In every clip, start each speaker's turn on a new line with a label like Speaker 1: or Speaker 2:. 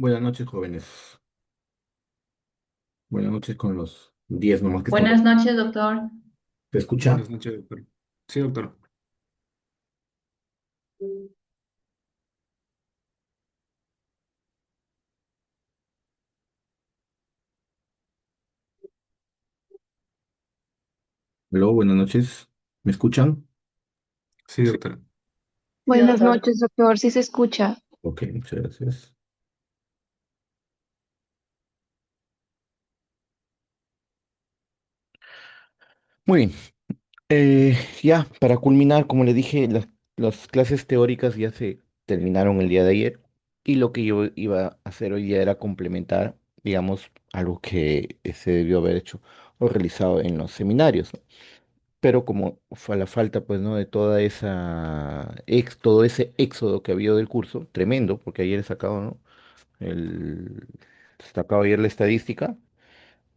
Speaker 1: Buenas noches, jóvenes. Buenas noches con los 10 nomás que están
Speaker 2: Buenas
Speaker 1: por...
Speaker 2: noches, doctor.
Speaker 1: ¿Se escucha?
Speaker 3: Buenas noches, doctor. Sí, doctor.
Speaker 1: Hola, buenas noches. ¿Me escuchan?
Speaker 3: Sí, doctor.
Speaker 2: Sí,
Speaker 4: Buenas
Speaker 2: doctor.
Speaker 4: noches, doctor. ¿Sí se escucha?
Speaker 1: Ok, muchas gracias. Muy bien. Ya, para culminar, como le dije, las clases teóricas ya se terminaron el día de ayer y lo que yo iba a hacer hoy día era complementar, digamos, algo que se debió haber hecho o realizado en los seminarios, ¿no? Pero como fue a la falta, pues, ¿no? De toda todo ese éxodo que ha habido del curso, tremendo, porque ayer he sacado, ¿no? El, Sacado ayer la estadística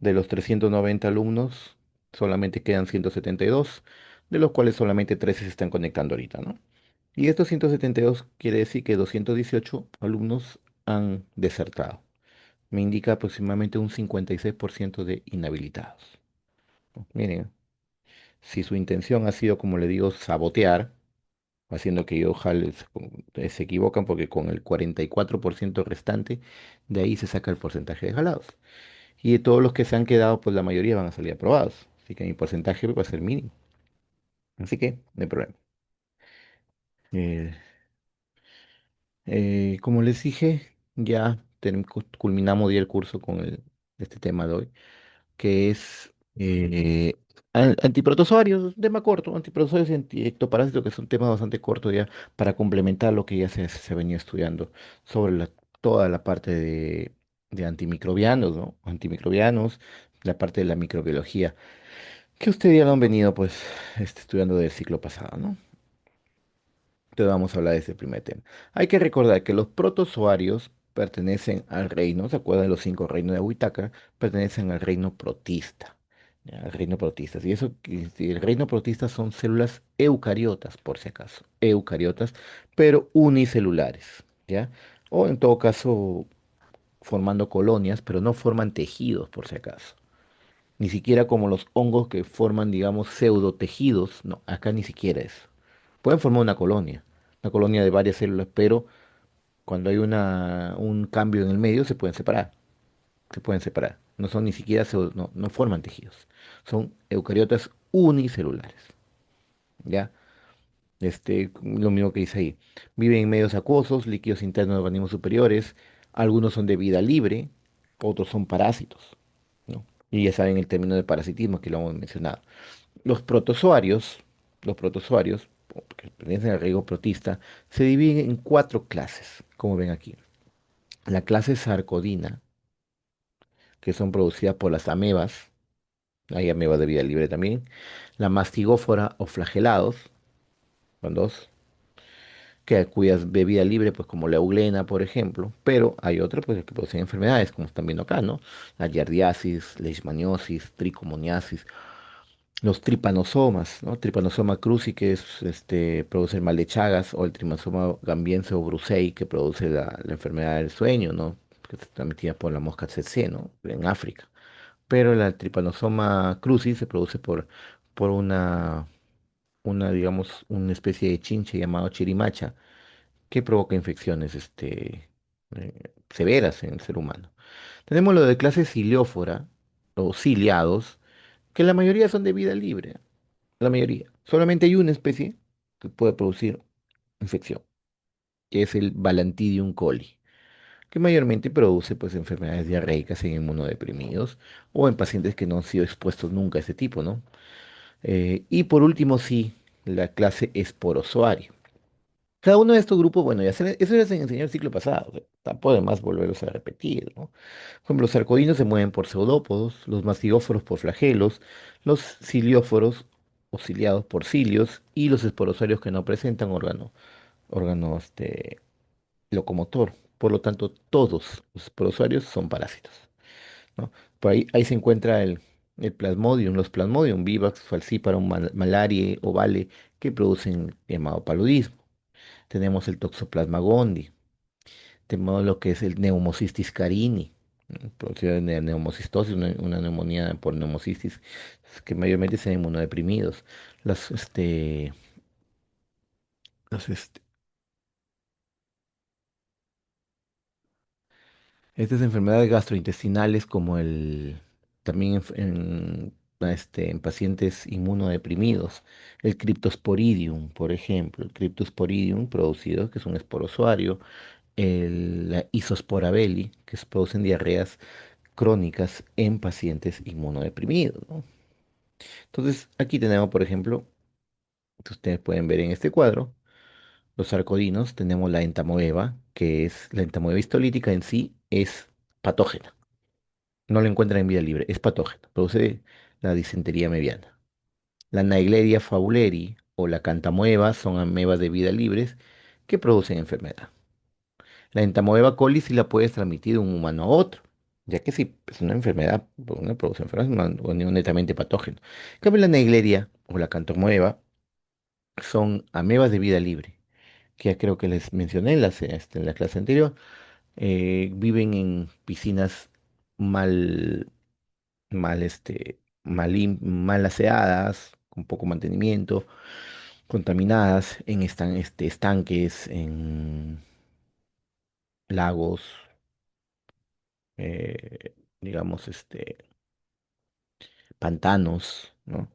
Speaker 1: de los 390 alumnos, solamente quedan 172, de los cuales solamente 13 se están conectando ahorita, ¿no? Y estos 172 quiere decir que 218 alumnos han desertado. Me indica aproximadamente un 56% de inhabilitados, ¿no? Miren, si su intención ha sido, como le digo, sabotear, haciendo que yo jale, se equivocan porque con el 44% restante, de ahí se saca el porcentaje de jalados. Y de todos los que se han quedado, pues la mayoría van a salir aprobados. Así que mi porcentaje va a ser mínimo. Así que no hay problema. Eh, como les dije, ya culminamos ya el curso con este tema de hoy, que es antiprotozoarios, tema corto, antiprotozoarios y antiectoparásitos, que son temas bastante cortos ya para complementar lo que ya se venía estudiando sobre toda la parte de antimicrobianos, ¿no? Antimicrobianos, la parte de la microbiología, que ustedes ya lo han venido pues estudiando del ciclo pasado, ¿no? Entonces vamos a hablar de ese primer tema. Hay que recordar que los protozoarios pertenecen al reino, ¿se acuerdan de los cinco reinos de Huitaca? Pertenecen al reino protista, ¿ya? Al reino protista. Y eso, el reino protista son células eucariotas, por si acaso, eucariotas, pero unicelulares, ¿ya? O en todo caso, formando colonias, pero no forman tejidos, por si acaso. Ni siquiera como los hongos que forman, digamos, pseudotejidos. No, acá ni siquiera eso. Pueden formar una colonia de varias células, pero cuando hay un cambio en el medio se pueden separar, se pueden separar. No son ni siquiera, no forman tejidos. Son eucariotas unicelulares, ¿ya? Lo mismo que dice ahí. Viven en medios acuosos, líquidos internos de organismos superiores. Algunos son de vida libre, otros son parásitos, ¿no? Y ya saben el término de parasitismo que lo hemos mencionado. Los protozoarios, los protozoarios, que pertenecen al reino protista, se dividen en cuatro clases, como ven aquí. La clase sarcodina, que son producidas por las amebas, hay amebas de vida libre también. La mastigófora o flagelados, son dos, cuyas de vida libre, pues como la euglena, por ejemplo, pero hay otras pues, que producen enfermedades, como están viendo acá, ¿no? La giardiasis, leishmaniosis, tricomoniasis. Los tripanosomas, ¿no? Tripanosoma cruzi, que es produce el mal de Chagas, o el tripanosoma gambiense o brucei, que produce la enfermedad del sueño, ¿no? Que está transmitida por la mosca tsetse, ¿no? En África. Pero la tripanosoma cruzi se produce por digamos, una especie de chinche llamado chirimacha, que provoca infecciones severas en el ser humano. Tenemos lo de clase ciliófora, o ciliados, que la mayoría son de vida libre, la mayoría. Solamente hay una especie que puede producir infección, que es el Balantidium coli, que mayormente produce pues enfermedades diarreicas en inmunodeprimidos o en pacientes que no han sido expuestos nunca a este tipo, ¿no? Y por último, sí, la clase esporozoario. Cada uno de estos grupos, bueno, eso ya se enseñó el ciclo pasado, o sea, tampoco además volverlos a repetir, ¿no? Por ejemplo, los sarcodinos se mueven por pseudópodos, los mastigóforos por flagelos, los cilióforos o ciliados por cilios y los esporosaurios que no presentan órgano locomotor. Por lo tanto, todos los esporosaurios son parásitos, ¿no? Ahí se encuentra el plasmodium, los plasmodium, vivax, falciparum, malaria, ovale, que producen llamado paludismo. Tenemos el Toxoplasma gondii. Tenemos lo que es el neumocistis carini, ¿no? Producida de neumocistosis, una neumonía por neumocistis, que mayormente se inmunodeprimidos. Las, este, los, este, Estas enfermedades gastrointestinales como también en pacientes inmunodeprimidos, el Cryptosporidium, por ejemplo, el Cryptosporidium producido, que es un esporozoario, la Isospora belli, que producen diarreas crónicas en pacientes inmunodeprimidos, ¿no? Entonces, aquí tenemos, por ejemplo, que ustedes pueden ver en este cuadro, los sarcodinos, tenemos la entamoeba, que es la entamoeba histolítica en sí, es patógena. No la encuentran en vida libre, es patógena, produce la disentería mediana. La Naegleria fowleri o la cantamoeba son amebas de vida libres que producen enfermedad. La entamoeba coli sí la puedes transmitir de un humano a otro, ya que si es una enfermedad, una produce enfermedad, es un netamente patógeno. En cambio, la Naegleria o la cantamoeba son amebas de vida libre, que ya creo que les mencioné en la clase anterior. Viven en piscinas mal mal aseadas, con poco mantenimiento, contaminadas en estanques, en lagos, digamos, pantanos, ¿no?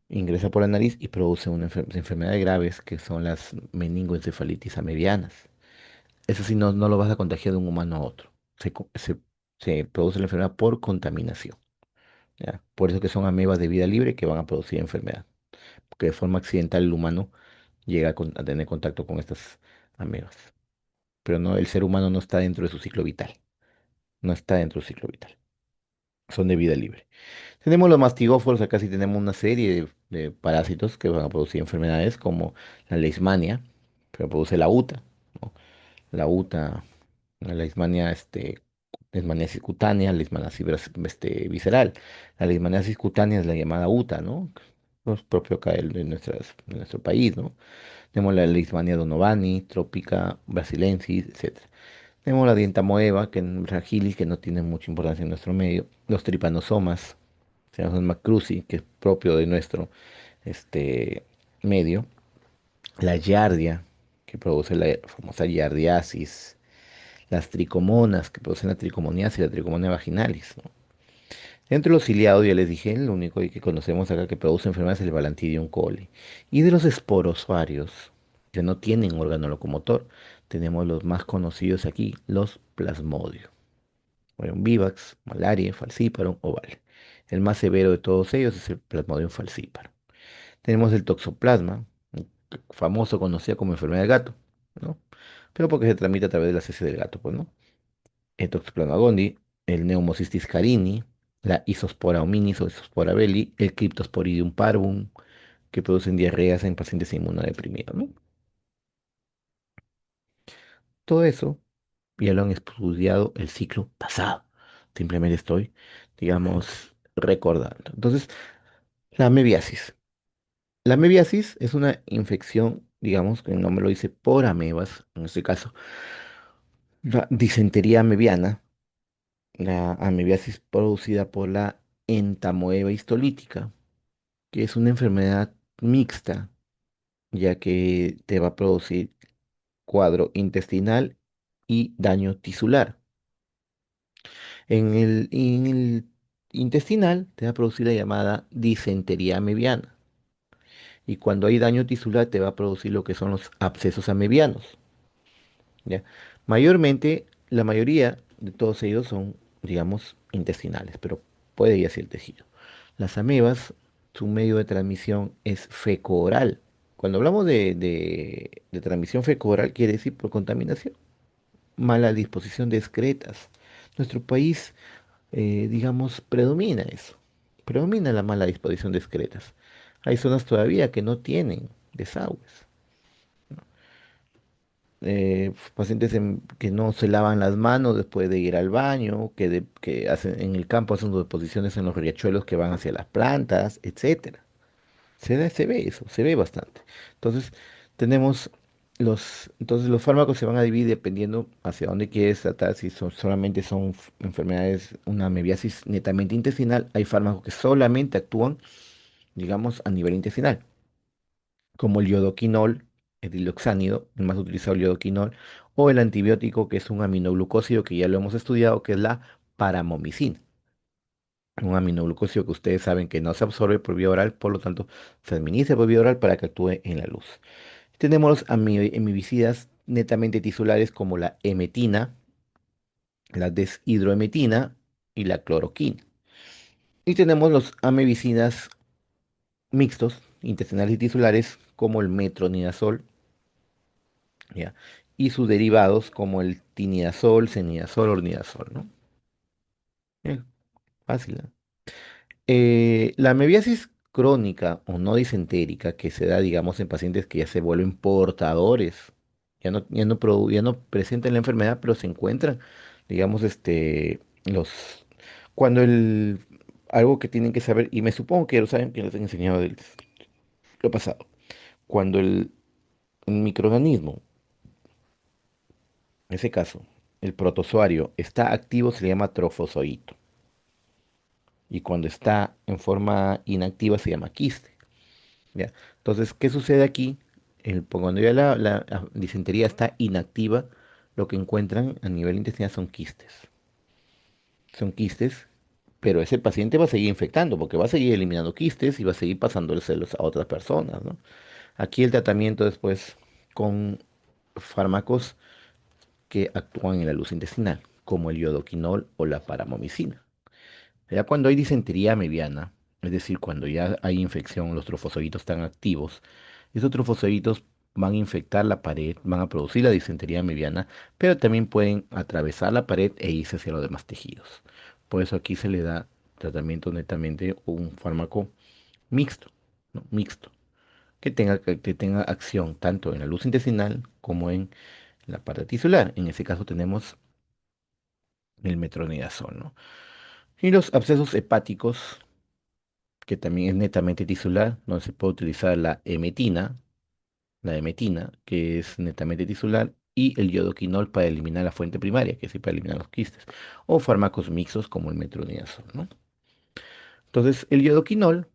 Speaker 1: Ingresa por la nariz y produce enfermedades graves que son las meningoencefalitis amerianas. Eso sí, no lo vas a contagiar de un humano a otro. Se produce la enfermedad por contaminación, ¿ya? Por eso que son amebas de vida libre que van a producir enfermedad, porque de forma accidental el humano llega a tener contacto con estas amebas. Pero no, el ser humano no está dentro de su ciclo vital. No está dentro del ciclo vital. Son de vida libre. Tenemos los mastigóforos, acá sí tenemos una serie de parásitos que van a producir enfermedades como la leishmania, que produce la UTA, ¿no? La UTA, la leishmania, leishmaniasis cutánea, leishmaniasis visceral. La leishmaniasis cutánea es la llamada UTA, ¿no? Es propio acá de nuestro país, ¿no? Tenemos la Leishmania donovani, trópica, brasilensis, etcétera. Tenemos la dientamoeba, que es fragilis, que no tiene mucha importancia en nuestro medio. Los tripanosomas, Pseudomonas cruzi, que es propio de nuestro este, medio. La giardia, que produce la famosa giardiasis. Las tricomonas, que producen la tricomoniasis y la tricomonia vaginalis, ¿no? Entre los ciliados, ya les dije, el único que conocemos acá que produce enfermedades es el Balantidium coli. Y de los esporozoarios, que no tienen órgano locomotor, tenemos los más conocidos aquí, los plasmodios. Bueno, vivax, malaria, falciparum, oval. El más severo de todos ellos es el Plasmodium falciparum. Tenemos el toxoplasma, famoso, conocido como enfermedad del gato, ¿no? Pero porque se transmite a través de las heces del gato, pues, ¿no? El Toxoplasma gondii, el Pneumocystis carini, la Isospora hominis o Isospora belli, el Cryptosporidium parvum, que producen diarreas en pacientes inmunodeprimidos, ¿no? Todo eso ya lo han estudiado el ciclo pasado. Simplemente estoy, digamos, recordando. Entonces, la mebiasis. La mebiasis es una infección, digamos, que el nombre lo dice, por amebas, en este caso, la disentería amebiana, la amebiasis producida por la entamoeba histolítica, que es una enfermedad mixta, ya que te va a producir cuadro intestinal y daño tisular. En el intestinal te va a producir la llamada disentería amebiana. Y cuando hay daño tisular te va a producir lo que son los abscesos amebianos, ¿ya? Mayormente, la mayoría de todos ellos son, digamos, intestinales, pero puede ir hacia el tejido. Las amebas, su medio de transmisión es feco-oral. Cuando hablamos de transmisión feco-oral, quiere decir por contaminación, mala disposición de excretas. Nuestro país, digamos, predomina eso. Predomina la mala disposición de excretas. Hay zonas todavía que no tienen desagües. Pacientes que no se lavan las manos después de ir al baño, que hacen en el campo hacen deposiciones en los riachuelos que van hacia las plantas, etcétera. Se ve eso, se ve bastante. Entonces, tenemos Entonces los fármacos se van a dividir dependiendo hacia dónde quieres tratar. Si solamente son enfermedades, una mebiasis netamente intestinal, hay fármacos que solamente actúan, digamos, a nivel intestinal, como el iodoquinol, el diloxánido, el más utilizado el iodoquinol, o el antibiótico que es un aminoglucósido que ya lo hemos estudiado, que es la paramomicina. Un aminoglucósido que ustedes saben que no se absorbe por vía oral, por lo tanto se administra por vía oral para que actúe en la luz. Tenemos los hemibicidas netamente tisulares como la emetina, la deshidroemetina y la cloroquina. Y tenemos los amebicidas mixtos, intestinales y tisulares, como el metronidazol, ¿ya? Y sus derivados como el tinidazol, cenidazol, ornidazol, ¿no? Bien, fácil, ¿no? La mebiasis crónica o no disentérica que se da, digamos, en pacientes que ya se vuelven portadores, ya no presentan la enfermedad, pero se encuentran, digamos, cuando algo que tienen que saber, y me supongo que lo saben, que les han enseñado del lo pasado, cuando el microorganismo, en ese caso, el protozoario, está activo, se le llama trofozoito, y cuando está en forma inactiva se llama quiste. ¿Ya? Entonces, ¿qué sucede aquí? Cuando ya la disentería está inactiva, lo que encuentran a nivel intestinal son quistes. Son quistes, pero ese paciente va a seguir infectando porque va a seguir eliminando quistes y va a seguir pasándoles a otras personas, ¿no? Aquí el tratamiento después con fármacos que actúan en la luz intestinal, como el iodoquinol o la paramomicina. Ya cuando hay disentería mediana, es decir, cuando ya hay infección, los trofosoritos están activos, esos trofosoritos van a infectar la pared, van a producir la disentería mediana, pero también pueden atravesar la pared e irse hacia los demás tejidos. Por eso aquí se le da tratamiento netamente un fármaco mixto, ¿no? Mixto, que tenga acción tanto en la luz intestinal como en la parte tisular. En ese caso tenemos el metronidazol, ¿no? Y los abscesos hepáticos que también es netamente tisular, donde se puede utilizar la emetina, que es netamente tisular, y el iodoquinol para eliminar la fuente primaria, que es para eliminar los quistes, o fármacos mixtos como el metronidazol, ¿no? Entonces, el iodoquinol,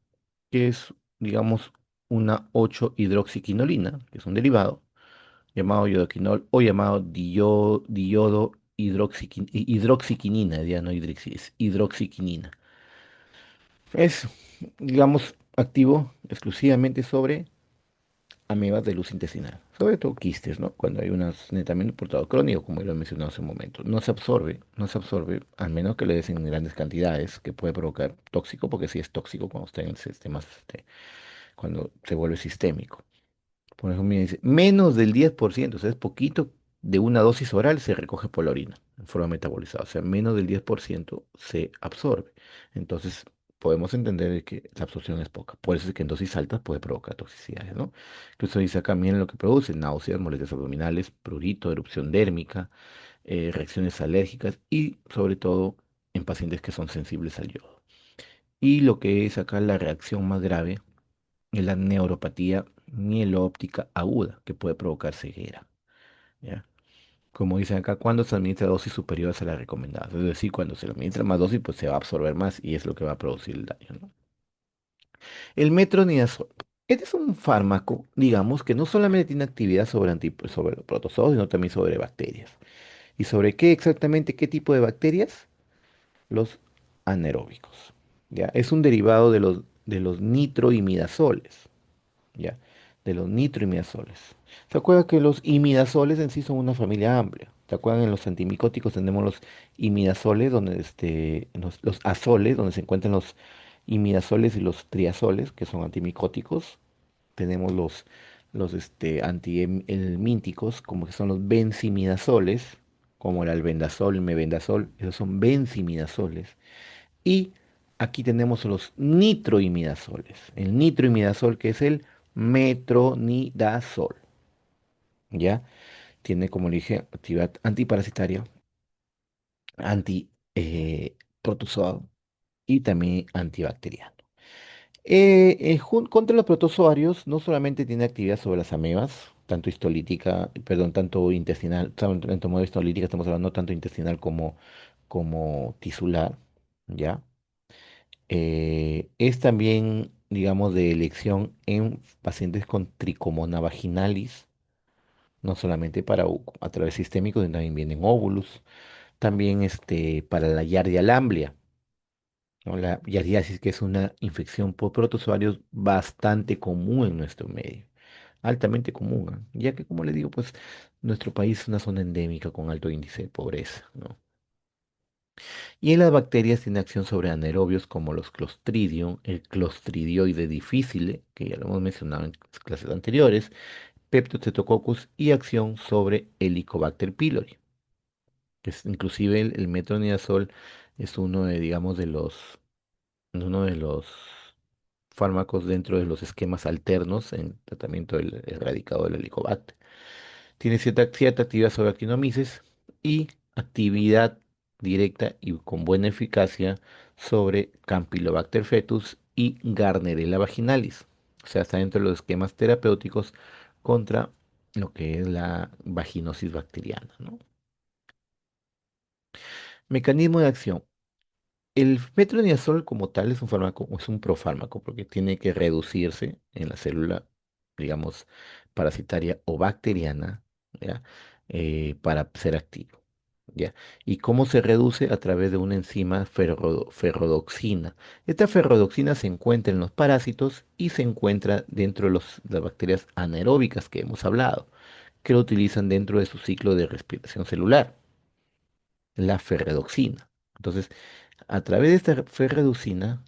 Speaker 1: que es, digamos, una 8-hidroxiquinolina, que es un derivado, llamado iodoquinol o llamado diodo hidroxiquinina, ya no es hidroxiquinina. Es, digamos, activo exclusivamente sobre amebas de luz intestinal, sobre todo quistes, ¿no? Cuando hay un netamente portador crónico, como lo he mencionado hace un momento. No se absorbe, al menos que le des en grandes cantidades, que puede provocar tóxico, porque sí es tóxico cuando está en el sistema, cuando se vuelve sistémico. Por ejemplo, me dice, menos del 10%, o sea, es poquito de una dosis oral se recoge por la orina en forma metabolizada, o sea, menos del 10% se absorbe. Entonces, podemos entender de que la absorción es poca. Por eso es que en dosis altas puede provocar toxicidades, ¿no? Incluso dice acá, miren lo que produce, náuseas, molestias abdominales, prurito, erupción dérmica, reacciones alérgicas y, sobre todo, en pacientes que son sensibles al yodo. Y lo que es acá la reacción más grave es la neuropatía mielóptica aguda, que puede provocar ceguera, ¿ya? Como dicen acá, cuando se administra dosis superiores a las recomendadas. Es decir, cuando se le administra más dosis, pues se va a absorber más y es lo que va a producir el daño, ¿no? El metronidazol. Este es un fármaco, digamos, que no solamente tiene actividad sobre los protozoos, sino también sobre bacterias. ¿Y sobre qué exactamente, qué tipo de bacterias? Los anaeróbicos. ¿Ya? Es un derivado de los nitroimidazoles. ¿Ya? De los nitroimidazoles. ¿Se acuerdan que los imidazoles en sí son una familia amplia? ¿Se acuerdan en los antimicóticos tenemos los imidazoles, donde los azoles, donde se encuentran los imidazoles y los triazoles, que son antimicóticos? Tenemos los antihelmínticos, como que son los benzimidazoles, como el albendazol, el mebendazol, esos son benzimidazoles. Y aquí tenemos los nitroimidazoles. El nitroimidazol que es el metronidazol. ¿Ya? Tiene, como le dije, actividad antiparasitaria, anti protozoal y también antibacteriano. Contra los protozoarios no solamente tiene actividad sobre las amebas, tanto histolítica, perdón, tanto intestinal, tanto modo histolítica, estamos hablando no tanto intestinal como tisular, ¿ya? Es también, digamos, de elección en pacientes con tricomona vaginalis, no solamente para a través sistémico, sino también vienen óvulos, también para la Yardia lamblia, ¿no? La yardiasis, que es una infección por protozoarios bastante común en nuestro medio, altamente común, ¿ah? Ya que, como le digo, pues nuestro país es una zona endémica con alto índice de pobreza, ¿no? Y en las bacterias tiene acción sobre anaerobios como los Clostridium, el Clostridioide difficile, que ya lo hemos mencionado en clases anteriores, Peptostreptococcus y acción sobre Helicobacter pylori, que es inclusive el metronidazol es uno de, digamos, uno de los fármacos dentro de los esquemas alternos en tratamiento del erradicado del Helicobacter. Tiene cierta actividad sobre actinomyces y actividad directa y con buena eficacia sobre Campylobacter fetus y Gardnerella vaginalis. O sea, está dentro de los esquemas terapéuticos contra lo que es la vaginosis bacteriana, ¿no? Mecanismo de acción. El metronidazol como tal es un fármaco, es un profármaco, porque tiene que reducirse en la célula, digamos, parasitaria o bacteriana, ¿ya? Para ser activo, ¿ya? ¿Y cómo se reduce? A través de una enzima ferrodoxina. Esta ferrodoxina se encuentra en los parásitos y se encuentra dentro de las bacterias anaeróbicas que hemos hablado, que lo utilizan dentro de su ciclo de respiración celular, la ferredoxina. Entonces, a través de esta ferreducina,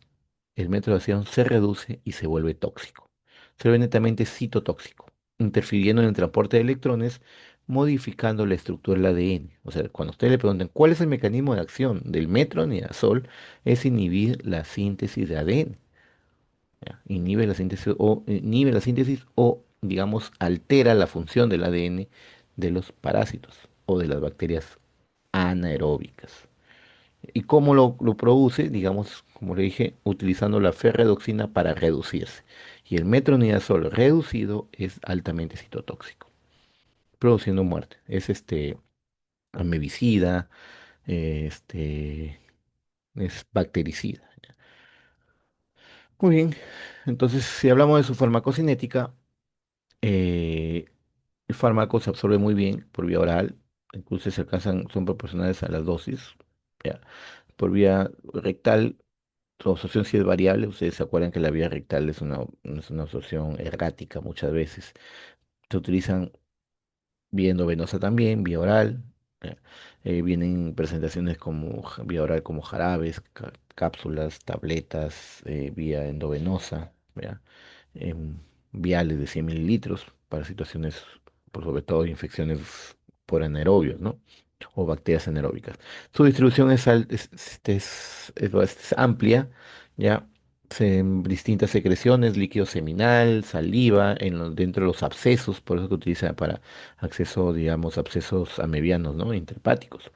Speaker 1: el método de acción se reduce y se vuelve tóxico. Se vuelve netamente citotóxico, interfiriendo en el transporte de electrones, modificando la estructura del ADN. O sea, cuando ustedes le preguntan cuál es el mecanismo de acción del metronidazol, es inhibir la síntesis de ADN. ¿Ya? Inhibe la síntesis o, digamos, altera la función del ADN de los parásitos o de las bacterias anaeróbicas. ¿Y cómo lo produce? Digamos, como le dije, utilizando la ferredoxina para reducirse. Y el metronidazol reducido es altamente citotóxico, produciendo muerte. Es amebicida, este es bactericida. Muy bien, entonces si hablamos de su farmacocinética, eh, el fármaco se absorbe muy bien por vía oral, incluso se alcanzan, son proporcionales a las dosis. ¿Ya? Por vía rectal, su absorción sí es variable. Ustedes se acuerdan que la vía rectal es una absorción errática muchas veces. Se utilizan vía endovenosa también, vía oral. ¿Ya? Vienen presentaciones como vía oral como jarabes, cápsulas, tabletas, vía endovenosa, ¿ya? Em, Viales de 100 mililitros para situaciones, por sobre todo infecciones por anaerobios, ¿no? O bacterias anaeróbicas. Su distribución es amplia, ¿ya? Distintas secreciones, líquido seminal, saliva, dentro de los abscesos, por eso que utiliza para acceso, digamos, abscesos amebianos, ¿no? Interhepáticos,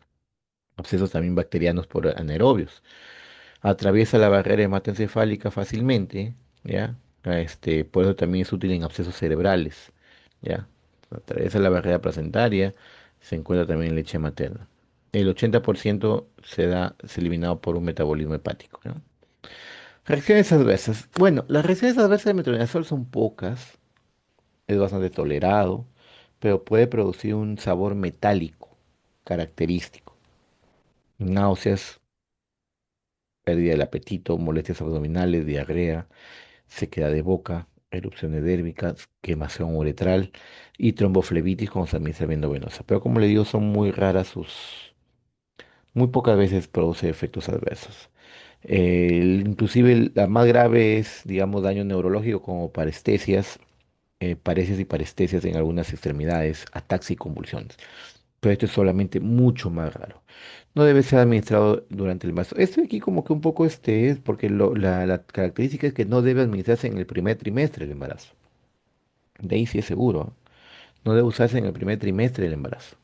Speaker 1: abscesos también bacterianos por anaerobios. Atraviesa la barrera hematoencefálica fácilmente, ¿ya? Por eso también es útil en abscesos cerebrales, ¿ya? Atraviesa la barrera placentaria, se encuentra también en leche materna. El 80% es eliminado por un metabolismo hepático, ¿no? Reacciones adversas. Bueno, las reacciones adversas de metronidazol son pocas, es bastante tolerado, pero puede producir un sabor metálico característico, náuseas, pérdida del apetito, molestias abdominales, diarrea, sequedad de boca, erupciones dérmicas, quemación uretral y tromboflebitis cuando se administra vía venosa. Pero como le digo, son muy raras muy pocas veces produce efectos adversos. Inclusive la más grave es, digamos, daño neurológico como parestesias, parecias y parestesias en algunas extremidades, ataques y convulsiones. Pero esto es solamente mucho más raro. No debe ser administrado durante el embarazo. Esto aquí como que un poco es porque la característica es que no debe administrarse en el primer trimestre del embarazo. De ahí sí es seguro. No debe usarse en el primer trimestre del embarazo.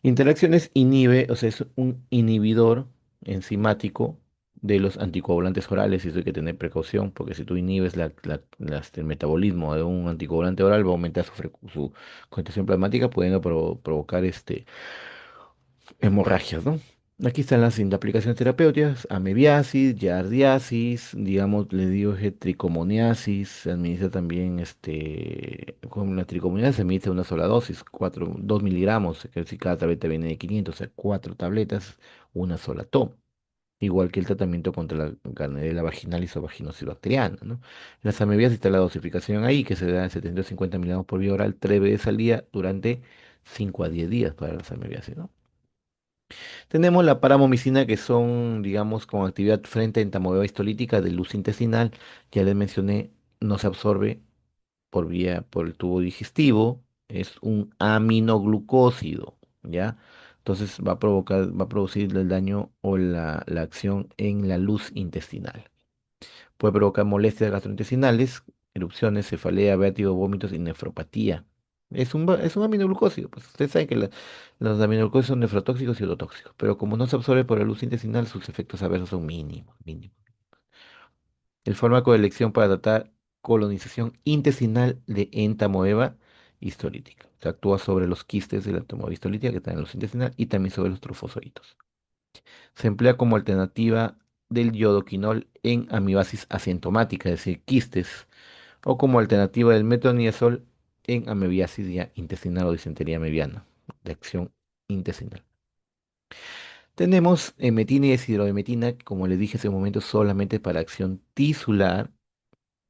Speaker 1: Interacciones inhibe, o sea, es un inhibidor enzimático de los anticoagulantes orales, y eso hay que tener precaución, porque si tú inhibes el metabolismo de un anticoagulante oral, va a aumentar su concentración plasmática, pudiendo provocar hemorragias, ¿no? Aquí están las aplicaciones terapéuticas: amebiasis, yardiasis, digamos, le digo que tricomoniasis, se administra también, con la tricomoniasis se administra una sola dosis, 2 miligramos, que si cada tableta viene de 500, o sea, 4 tabletas, una sola toma. Igual que el tratamiento contra la Gardnerella vaginalis o vaginosis bacteriana, ¿no? En las amebiasis está la dosificación ahí, que se da de 750 miligramos por vía oral 3 veces al día durante 5 a 10 días para las amebiasis, ¿no? Tenemos la paramomicina, que son, digamos, con actividad frente a entamoeba histolítica de luz intestinal. Ya les mencioné, no se absorbe por el tubo digestivo, es un aminoglucósido, ¿ya? Entonces va a producir el daño o la acción en la luz intestinal. Puede provocar molestias gastrointestinales, erupciones, cefalea, vértigo, vómitos y nefropatía. Es un aminoglucósido. Pues ustedes saben que los aminoglucósidos son nefrotóxicos y ototóxicos, pero como no se absorbe por la luz intestinal, sus efectos adversos son mínimos, mínimos. El fármaco de elección para tratar colonización intestinal de entamoeba histolítica. Se actúa sobre los quistes de la entamoeba histolítica que están en la luz intestinal y también sobre los trofosoritos. Se emplea como alternativa del yodoquinol en amibasis asintomática, es decir, quistes, o como alternativa del metronidazol en amebiasis ya intestinal o disentería mediana, de acción intestinal. Tenemos emetina y deshidroemetina, que, como les dije hace un momento, solamente para acción tisular,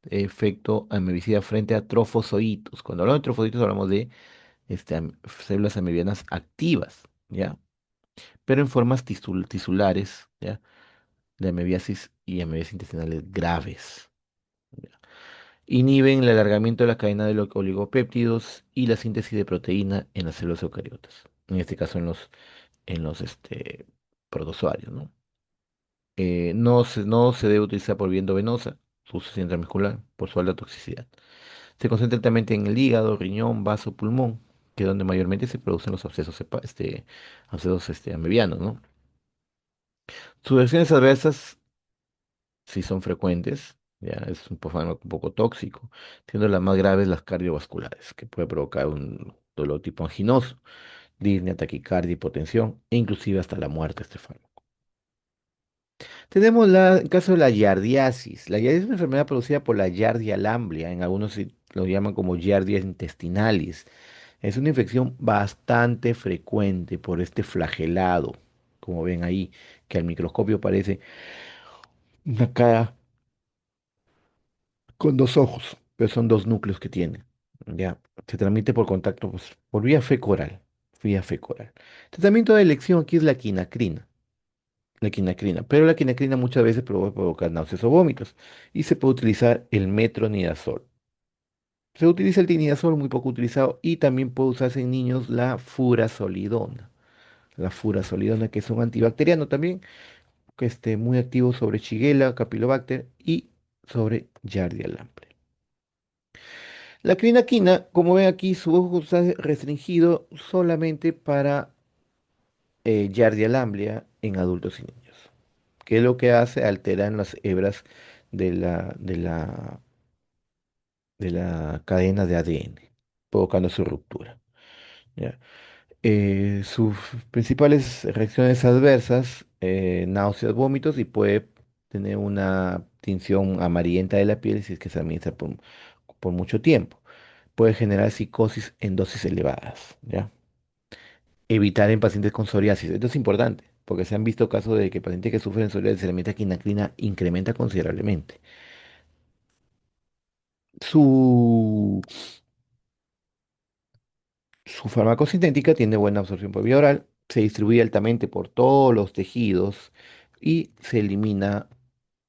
Speaker 1: efecto amebicida frente a trofosoritos. Cuando hablamos de trofosoritos hablamos de células amebianas activas, ¿ya? Pero en formas tisulares, ¿ya? De amebiasis y amebiasis intestinales graves. ¿Ya? Inhiben el alargamiento de la cadena de los oligopéptidos y la síntesis de proteína en las células eucariotas. En este caso en los protozoarios, ¿no? No se debe utilizar por vía endovenosa, su uso intramuscular, por su alta toxicidad. Se concentra altamente en el hígado, riñón, vaso, pulmón, que es donde mayormente se producen los abscesos amebianos, ¿no? Sus reacciones adversas sí son frecuentes, ya es un fármaco un poco tóxico, siendo las más graves las cardiovasculares, que puede provocar un dolor tipo anginoso, disnea, taquicardia, hipotensión e inclusive hasta la muerte este fármaco. Tenemos el caso de la yardiasis. La yardiasis es una enfermedad producida por la Yardia lamblia, en algunos sí lo llaman como Yardia intestinalis. Es una infección bastante frecuente por este flagelado, como ven ahí, que al microscopio parece una cara con dos ojos, pero son dos núcleos que tiene. Ya, se transmite por contacto, pues, por vía fecal, vía fecal. Tratamiento de elección aquí es la quinacrina, pero la quinacrina muchas veces puede provocar náuseas o vómitos y se puede utilizar el metronidazol. Se utiliza el tinidazol, muy poco utilizado, y también puede usarse en niños la furazolidona. La furazolidona, que es un antibacteriano también, que esté muy activo sobre Shigella, Campylobacter y sobre Giardia lamblia. La clinaquina, como ven aquí, su uso está restringido solamente para Giardia lamblia en adultos y niños. ¿Qué es lo que hace? Altera en las hebras de la cadena de ADN, provocando su ruptura. ¿Ya? Sus principales reacciones adversas, náuseas, vómitos, y puede tener una tinción amarillenta de la piel si es que se administra por mucho tiempo. Puede generar psicosis en dosis elevadas, ¿ya? Evitar en pacientes con psoriasis. Esto es importante, porque se han visto casos de que pacientes que sufren psoriasis, se les mete quinacrina, incrementa considerablemente. Su Su farmacosintética tiene buena absorción por vía oral, se distribuye altamente por todos los tejidos y se elimina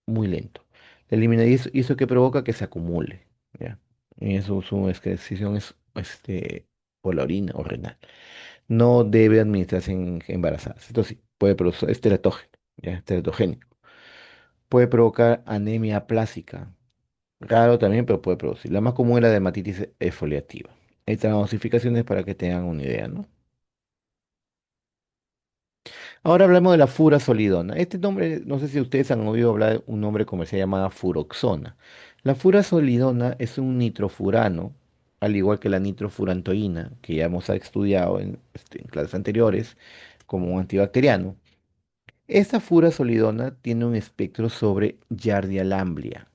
Speaker 1: muy lento. Se elimina y eso que provoca que se acumule, ¿ya? Y eso, su excreción es por la orina o renal. No debe administrarse en embarazadas. Esto sí, puede producir, es teratógeno, ¿ya? Es teratogénico. Puede provocar anemia plásica. Raro también, pero puede producir. La más común es la dermatitis exfoliativa. Estas dosificaciones para que tengan una idea, ¿no? Ahora hablamos de la furazolidona. Este nombre, no sé si ustedes han oído hablar de un nombre comercial llamado furoxona. La furazolidona es un nitrofurano, al igual que la nitrofurantoína, que ya hemos estudiado en clases anteriores, como un antibacteriano. Esta furazolidona tiene un espectro sobre Giardia lamblia,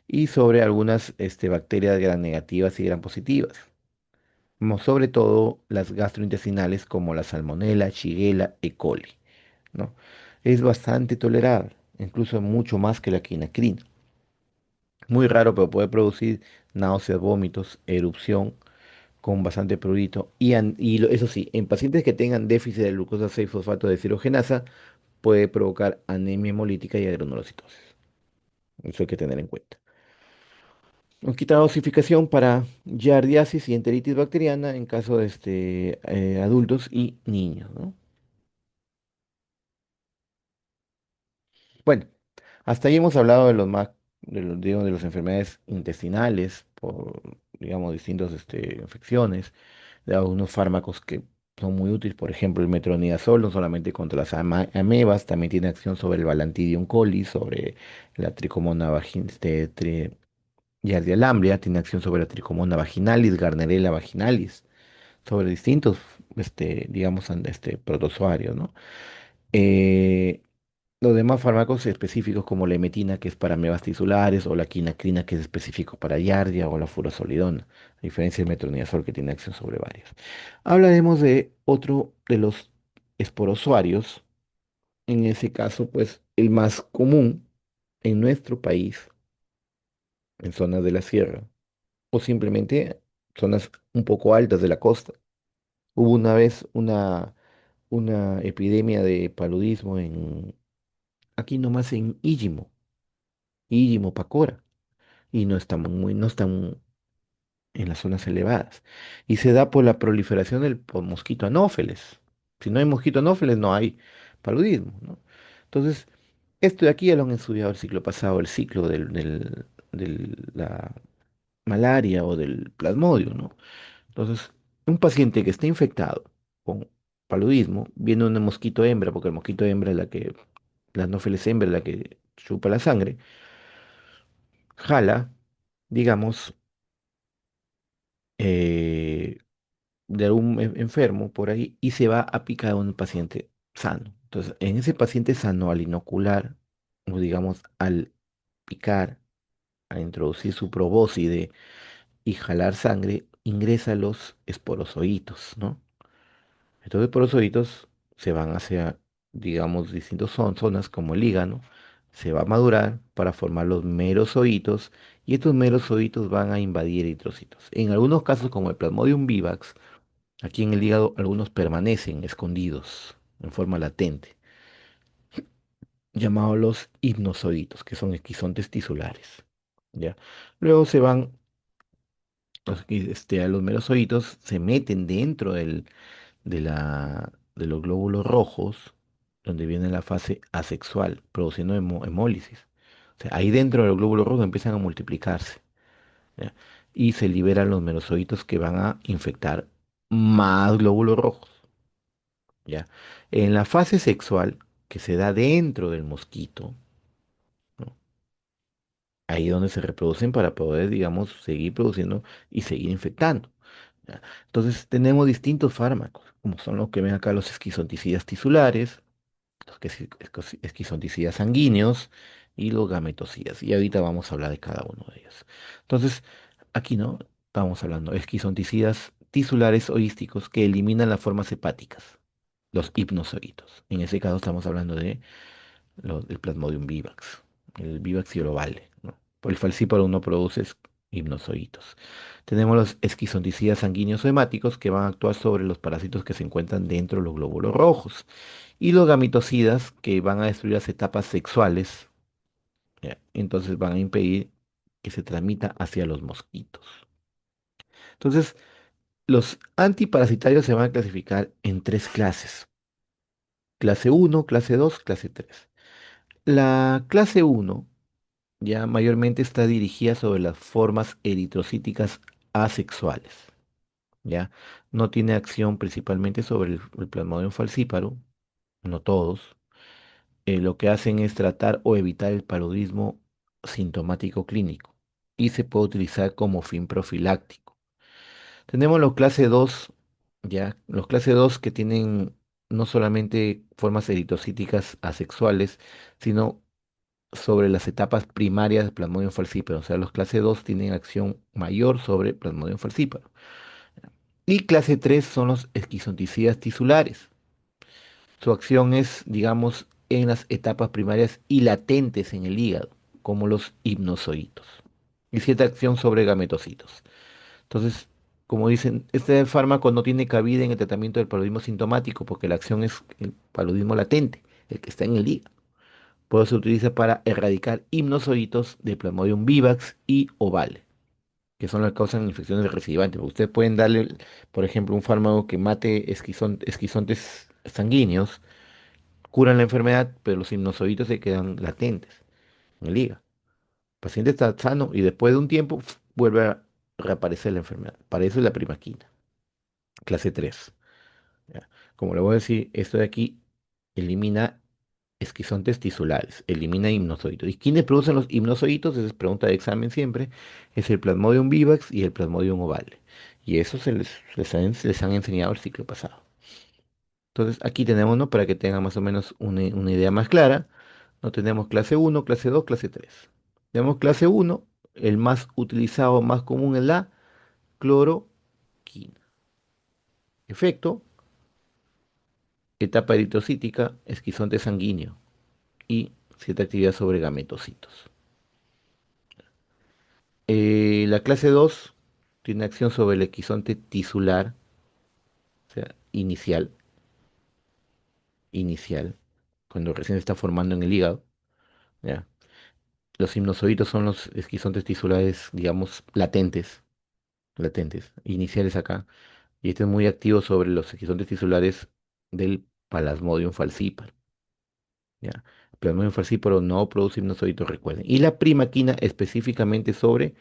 Speaker 1: y sobre algunas bacterias gram negativas y gram positivas, sobre todo las gastrointestinales como la Salmonella, Shigella, E. coli, ¿no? Es bastante tolerable, incluso mucho más que la quinacrina. Muy raro, pero puede producir náuseas, vómitos, erupción con bastante prurito. Eso sí, en pacientes que tengan déficit de glucosa 6-fosfato deshidrogenasa, puede provocar anemia hemolítica y granulocitosis. Eso hay que tener en cuenta. Nos quita dosificación para giardiasis y enteritis bacteriana en caso de adultos y niños, ¿no? Bueno, hasta ahí hemos hablado de los más, digamos, de las enfermedades intestinales por, digamos, distintas infecciones, de algunos fármacos que son muy útiles, por ejemplo, el metronidazol, no solamente contra las amebas, también tiene acción sobre el Balantidium coli, sobre la Trichomona Giardia lamblia, tiene acción sobre la Trichomona vaginalis, Gardnerella vaginalis, sobre distintos, digamos, protozoarios, ¿no? Eh, los demás fármacos específicos como la emetina, que es para amebas tisulares, o la quinacrina, que es específico para Giardia, o la furosolidona, a diferencia del metronidazol, que tiene acción sobre varios. Hablaremos de otro de los esporozoarios, en ese caso, pues el más común en nuestro país, en zonas de la sierra, o simplemente zonas un poco altas de la costa. Hubo una vez una epidemia de paludismo aquí nomás en Ígimo, Pacora, y no están en las zonas elevadas. Y se da por la proliferación del mosquito anófeles. Si no hay mosquito anófeles, no hay paludismo, ¿no? Entonces, esto de aquí ya lo han estudiado el ciclo pasado, el ciclo de la malaria o del plasmodio, ¿no? Entonces, un paciente que esté infectado con paludismo, viene un mosquito hembra, porque el mosquito hembra es la anófeles hembra es la que chupa la sangre, jala, digamos, eh, de algún enfermo por ahí y se va a picar a un paciente sano. Entonces, en ese paciente sano, al inocular, o digamos, al picar, a introducir su probóscide y jalar sangre, ingresa los esporozoitos, ¿no? Entonces, por los oídos se van hacia, digamos, distintas zonas como el hígado, se va a madurar para formar los merozoitos y estos merozoitos van a invadir eritrocitos. En algunos casos, como el Plasmodium vivax, aquí en el hígado algunos permanecen escondidos en forma latente, llamados los hipnozoitos, que son esquizontes tisulares. ¿Ya? Luego se van a los merozoitos, se meten dentro de los glóbulos rojos, donde viene la fase asexual, produciendo hemólisis. O sea, ahí dentro de los glóbulos rojos empiezan a multiplicarse, ¿ya? Y se liberan los merozoitos que van a infectar más glóbulos rojos, ¿ya? En la fase sexual, que se da dentro del mosquito, ¿no? Ahí es donde se reproducen para poder, digamos, seguir produciendo y seguir infectando, ¿ya? Entonces tenemos distintos fármacos, como son los que ven acá los esquizonticidas tisulares, los que esquizonticidas sanguíneos y los gametocidas. Y ahorita vamos a hablar de cada uno de ellos. Entonces, aquí no, estamos hablando de esquizonticidas tisulares holísticos que eliminan las formas hepáticas, los hipnozoitos. En ese caso estamos hablando de del Plasmodium vivax, el vivax y el ovale, ¿no? Por el falciparum no produce hipnozoitos. Tenemos los esquizonticidas sanguíneos o hemáticos que van a actuar sobre los parásitos que se encuentran dentro de los glóbulos rojos. Y los gamitocidas que van a destruir las etapas sexuales, ¿ya? Entonces van a impedir que se transmita hacia los mosquitos. Entonces, los antiparasitarios se van a clasificar en tres clases: clase uno, clase 2, clase 3. La clase uno ya mayormente está dirigida sobre las formas eritrocíticas asexuales, ¿ya? No tiene acción principalmente sobre el Plasmodium falciparum, no todos. Lo que hacen es tratar o evitar el paludismo sintomático clínico y se puede utilizar como fin profiláctico. Tenemos los clase 2, ¿ya? Los clase 2 que tienen no solamente formas eritrocíticas asexuales, sino sobre las etapas primarias de Plasmodium falciparum. O sea, los clase 2 tienen acción mayor sobre Plasmodium falciparum. Y clase 3 son los esquizonticidas tisulares. Su acción es, digamos, en las etapas primarias y latentes en el hígado, como los hipnozoitos. Y cierta acción sobre gametocitos. Entonces, como dicen, este fármaco no tiene cabida en el tratamiento del paludismo sintomático porque la acción es el paludismo latente, el que está en el hígado. Por eso se utiliza para erradicar hipnozoitos de Plasmodium vivax y ovale, que son las que causan infecciones recidivantes. Ustedes pueden darle, por ejemplo, un fármaco que mate esquizontes sanguíneos, curan la enfermedad, pero los sinusoides se quedan latentes en el hígado. El paciente está sano y después de un tiempo vuelve a reaparecer la enfermedad. Para eso es la primaquina, clase 3. ¿Ya? Como le voy a decir, esto de aquí elimina esquizontes tisulares, elimina hipnozoitos. ¿Y quiénes producen los hipnozoitos? Esa es pregunta de examen siempre. Es el Plasmodium vivax y el Plasmodium ovale. Y eso les han enseñado el ciclo pasado. Entonces aquí tenemos, ¿no? Para que tengan más o menos una idea más clara. No tenemos clase uno, clase 2, clase 3. Tenemos clase uno, el más utilizado, más común es la cloroquina. Efecto, etapa eritrocítica, esquizonte sanguíneo y cierta actividad sobre gametocitos. La clase 2 tiene acción sobre el esquizonte tisular, o sea, inicial, cuando recién se está formando en el hígado, ¿ya? Los sinusoides son los esquizontes tisulares, digamos, latentes, iniciales acá. Y este es muy activo sobre los esquizontes tisulares del Plasmodium falciparum, ¿ya? El Plasmodium falciparum no produce hipnozoitos, recuerden. Y la primaquina específicamente sobre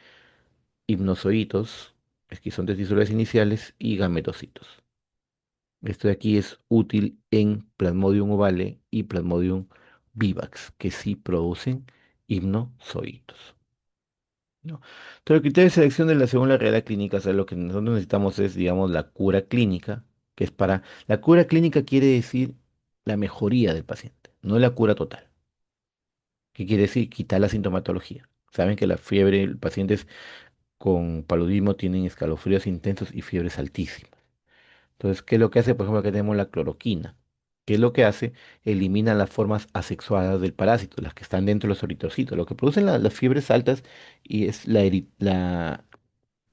Speaker 1: hipnozoitos, esquizontes tisulares iniciales y gametocitos. Esto de aquí es útil en Plasmodium ovale y Plasmodium vivax, que sí producen hipnozoitos. ¿No? Entonces, el criterio de selección de según la realidad clínica, o sea, lo que nosotros necesitamos es, digamos, la cura clínica, que es para... La cura clínica quiere decir la mejoría del paciente, no la cura total. ¿Qué quiere decir? Quitar la sintomatología. Saben que la fiebre, los pacientes con paludismo tienen escalofríos intensos y fiebres altísimas. Entonces, ¿qué es lo que hace? Por ejemplo, aquí tenemos la cloroquina. ¿Qué es lo que hace? Elimina las formas asexuadas del parásito, las que están dentro de los eritrocitos, lo que producen las fiebres altas y es la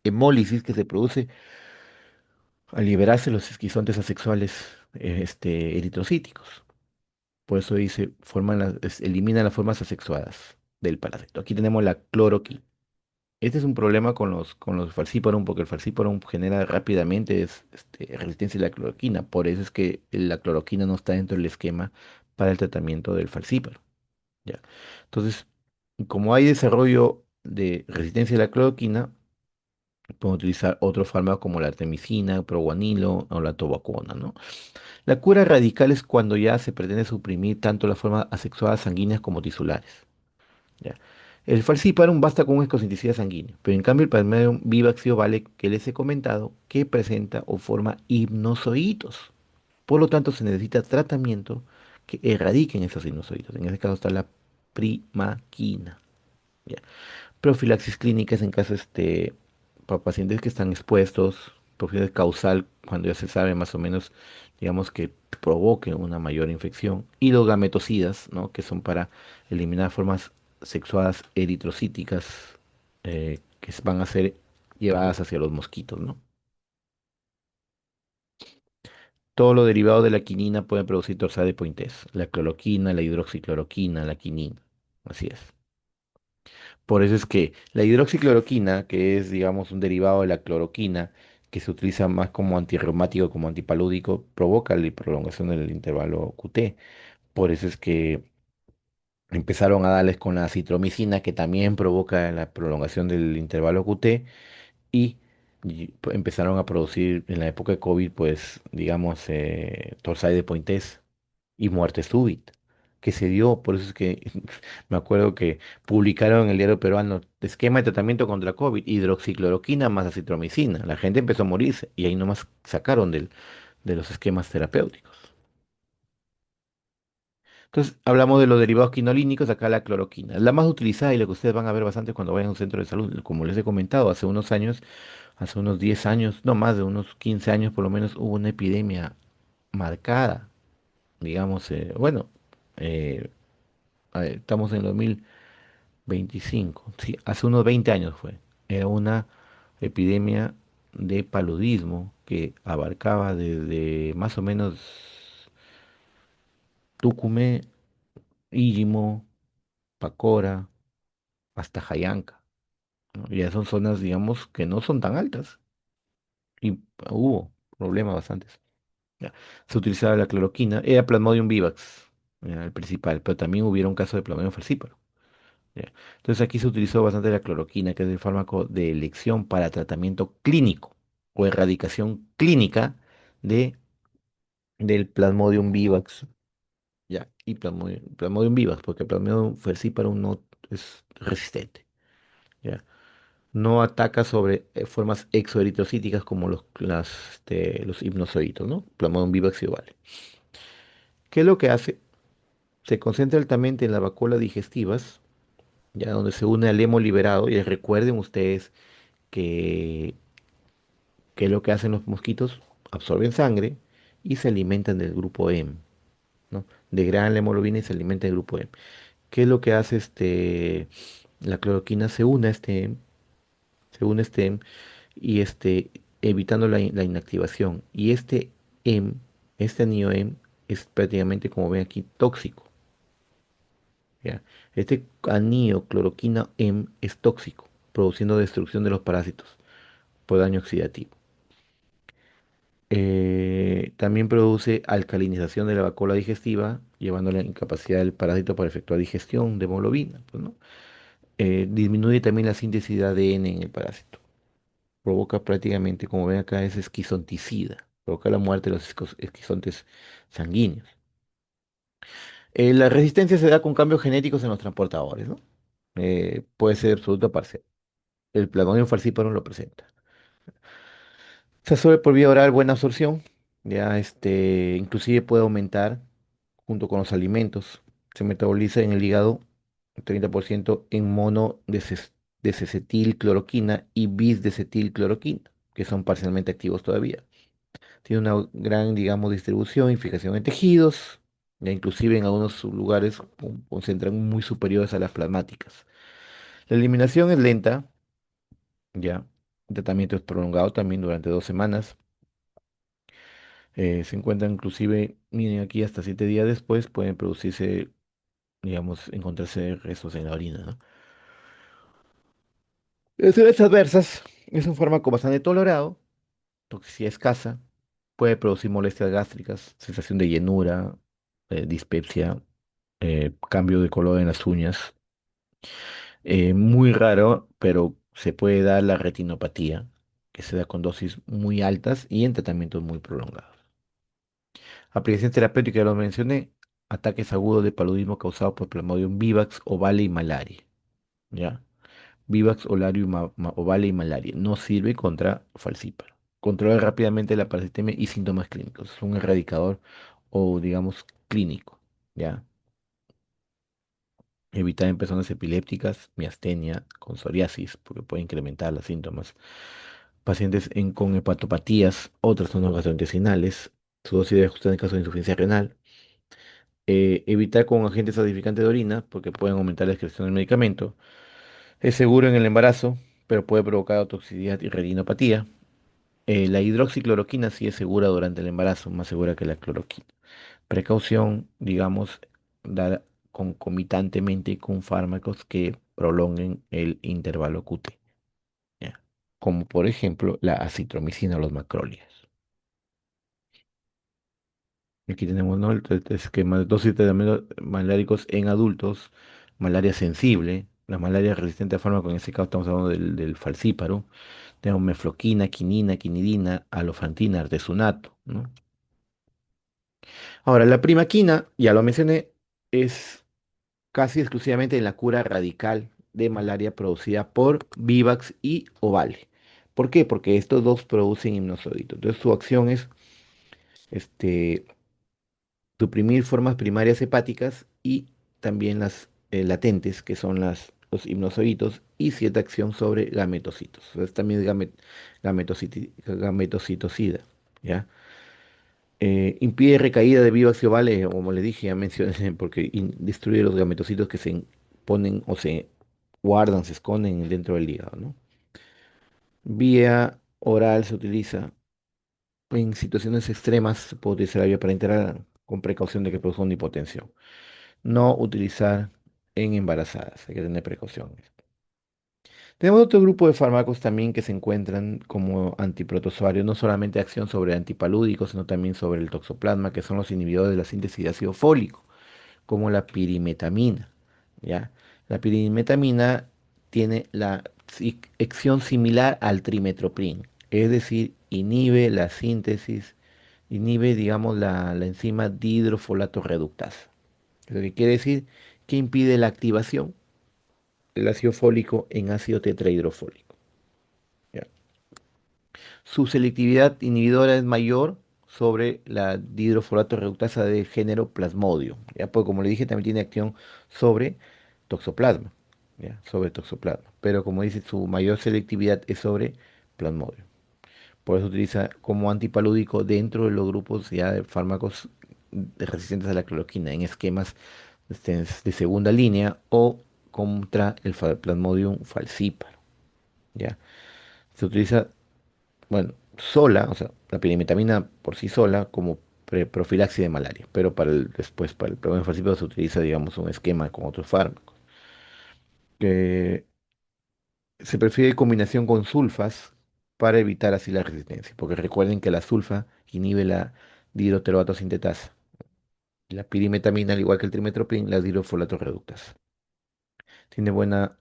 Speaker 1: hemólisis que se produce al liberarse los esquizontes asexuales eritrocíticos. Por eso dice, elimina las formas asexuadas del parásito. Aquí tenemos la cloroquina. Este es un problema con los falciparum, porque el falciparum genera rápidamente resistencia a la cloroquina. Por eso es que la cloroquina no está dentro del esquema para el tratamiento del falciparum. ¿Ya? Entonces, como hay desarrollo de resistencia a la cloroquina, podemos utilizar otros fármacos como la artemisina, proguanilo o la tobacuona, ¿no? La cura radical es cuando ya se pretende suprimir tanto las formas asexuadas sanguíneas como tisulares. ¿Ya? El falciparum basta con un escoscenticida sanguíneo, pero en cambio el Plasmodium vivaxio vale que les he comentado que presenta o forma hipnozoitos. Por lo tanto, se necesita tratamiento que erradiquen esos hipnozoitos. En este caso está la primaquina. ¿Ya? Profilaxis clínicas en caso para pacientes que están expuestos, profilaxis causal cuando ya se sabe más o menos, digamos, que provoque una mayor infección, y los gametocidas, ¿no? Que son para eliminar formas sexuadas eritrocíticas que van a ser llevadas hacia los mosquitos, ¿no? Todo lo derivado de la quinina puede producir torsades la cloroquina, la hidroxicloroquina, la quinina. Así es. Por eso es que la hidroxicloroquina, que es, digamos, un derivado de la cloroquina, que se utiliza más como antirreumático, como antipalúdico, provoca la prolongación del intervalo QT. Por eso es que empezaron a darles con la citromicina, que también provoca la prolongación del intervalo QT, y y empezaron a producir en la época de COVID, pues, digamos, torsade de Pointés y muerte súbita, que se dio, por eso es que me acuerdo que publicaron en el diario peruano esquema de tratamiento contra COVID, hidroxicloroquina más acitromicina. La gente empezó a morirse y ahí nomás sacaron de los esquemas terapéuticos. Entonces, hablamos de los derivados quinolínicos, acá la cloroquina. La más utilizada y la que ustedes van a ver bastante cuando vayan a un centro de salud, como les he comentado, hace unos años, hace unos 10 años, no más de unos 15 años por lo menos, hubo una epidemia marcada, digamos, bueno, eh, estamos en el 2025, sí, hace unos 20 años fue. Era una epidemia de paludismo que abarcaba desde más o menos Tucumé, Íllimo, Pacora, hasta Jayanca, ¿no? Ya son zonas, digamos, que no son tan altas y hubo problemas bastantes. Ya. Se utilizaba la cloroquina, era Plasmodium vivax, era el principal, pero también hubieron casos de Plasmodium falciparum. Ya. Entonces aquí se utilizó bastante la cloroquina, que es el fármaco de elección para tratamiento clínico o erradicación clínica de, del Plasmodium vivax. Ya, y Plasmodium vivax, porque Plasmodium falciparum no es resistente. ¿Ya? No ataca sobre formas exoeritrocíticas como los hipnozoitos, ¿no? Plasmodium vivax y ovale. ¿Qué es lo que hace? Se concentra altamente en las vacuolas digestivas, ya donde se une al hemo liberado, y recuerden ustedes que, que lo que hacen los mosquitos, absorben sangre y se alimentan del grupo M, ¿no? Degradan la hemoglobina y se alimentan del grupo M. ¿Qué es lo que hace la cloroquina? Se une a este M, se une a este M y evitando la inactivación. Y este anillo M es prácticamente, como ven aquí, tóxico. ¿Ya? Este anillo cloroquina M es tóxico, produciendo destrucción de los parásitos por daño oxidativo. También produce alcalinización de la vacuola digestiva, llevando a la incapacidad del parásito para efectuar digestión de hemoglobina, pues, ¿no? Disminuye también la síntesis de ADN en el parásito. Provoca prácticamente, como ven acá, es esquizonticida. Provoca la muerte de los esquizontes sanguíneos. La resistencia se da con cambios genéticos en los transportadores, ¿no? Puede ser absoluta o parcial. El Plasmodium falciparum lo presenta. Se absorbe por vía oral, buena absorción. Ya inclusive puede aumentar junto con los alimentos. Se metaboliza en el hígado 30% en desecetilcloroquina y bisdesetilcloroquina, que son parcialmente activos todavía. Tiene una gran, digamos, distribución y fijación en tejidos, ya inclusive en algunos lugares concentran muy superiores a las plasmáticas. La eliminación es lenta, ya. El tratamiento es prolongado también durante 2 semanas. Se encuentran inclusive, miren aquí, hasta 7 días después pueden producirse, digamos, encontrarse restos en la orina, ¿no? Reacciones adversas. Es un fármaco bastante tolerado, toxicidad escasa, puede producir molestias gástricas, sensación de llenura, dispepsia, cambio de color en las uñas. Muy raro, pero se puede dar la retinopatía, que se da con dosis muy altas y en tratamientos muy prolongados. Aplicación terapéutica, ya lo mencioné, ataques agudos de paludismo causados por Plasmodium vivax, ovale y malaria. ¿Ya? Vivax, olario ovale y malaria. No sirve contra falciparum. Controla rápidamente la parasitemia y síntomas clínicos. Es un erradicador o, digamos, clínico. ¿Ya? Evitar en personas epilépticas, miastenia, con psoriasis, porque puede incrementar los síntomas. Pacientes con hepatopatías, otras son gastrointestinales. Su dosis de ajustar en caso de insuficiencia renal. Evitar con agentes acidificantes de orina, porque pueden aumentar la excreción del medicamento. Es seguro en el embarazo, pero puede provocar toxicidad y retinopatía. La hidroxicloroquina sí es segura durante el embarazo, más segura que la cloroquina. Precaución, digamos, dar concomitantemente con fármacos que prolonguen el intervalo QT, ¿ya? Como por ejemplo la acitromicina o los macrólides. Aquí tenemos, ¿no? El esquema de dosis de tratamientos maláricos en adultos, malaria sensible. La malaria resistente a fármaco, en este caso estamos hablando del falcíparo. Tenemos mefloquina, quinina, quinidina, alofantina, artesunato, ¿no? Ahora, la primaquina, ya lo mencioné, es casi exclusivamente en la cura radical de malaria producida por Vivax y Ovale. ¿Por qué? Porque estos dos producen hipnosoditos. Entonces su acción es este, suprimir formas primarias hepáticas y también las latentes, que son los hipnosoditos, y cierta acción sobre gametocitos. Entonces también es gametocitocida, ¿ya? Impide recaída de Vivax y Ovale, como le dije, ya mencioné, porque destruye los gametocitos que ponen o se guardan, se esconden dentro del hígado, ¿no? Vía oral se utiliza en situaciones extremas, se puede utilizar la vía parenteral con precaución de que produzca una hipotensión. No utilizar en embarazadas, hay que tener precauciones. Tenemos otro grupo de fármacos también que se encuentran como antiprotozoarios, no solamente acción sobre antipalúdicos, sino también sobre el toxoplasma, que son los inhibidores de la síntesis de ácido fólico, como la pirimetamina, ¿ya? La pirimetamina tiene la acción similar al trimethoprim, es decir, inhibe la síntesis, inhibe, digamos, la enzima dihidrofolato reductasa. Lo que quiere decir que impide la activación del ácido fólico en ácido tetrahidrofólico, ¿ya? Su selectividad inhibidora es mayor sobre la dihidrofolato reductasa del género Plasmodium, ¿ya? Porque como le dije, también tiene acción sobre toxoplasma, ¿ya? Sobre toxoplasma. Pero como dice, su mayor selectividad es sobre Plasmodium. Por eso utiliza como antipalúdico dentro de los grupos ya de fármacos resistentes a la cloroquina en esquemas de segunda línea o contra el Plasmodium falciparum, ¿ya? Se utiliza, bueno, sola, o sea, la pirimetamina por sí sola como profilaxis de malaria, pero después para el Plasmodium falciparum se utiliza, digamos, un esquema con otros fármacos. Que se prefiere combinación con sulfas para evitar así la resistencia, porque recuerden que la sulfa inhibe la dihidroteroato sintetasa. Y la pirimetamina, al igual que el trimethoprim, las dihidrofolato reductas. Tiene buena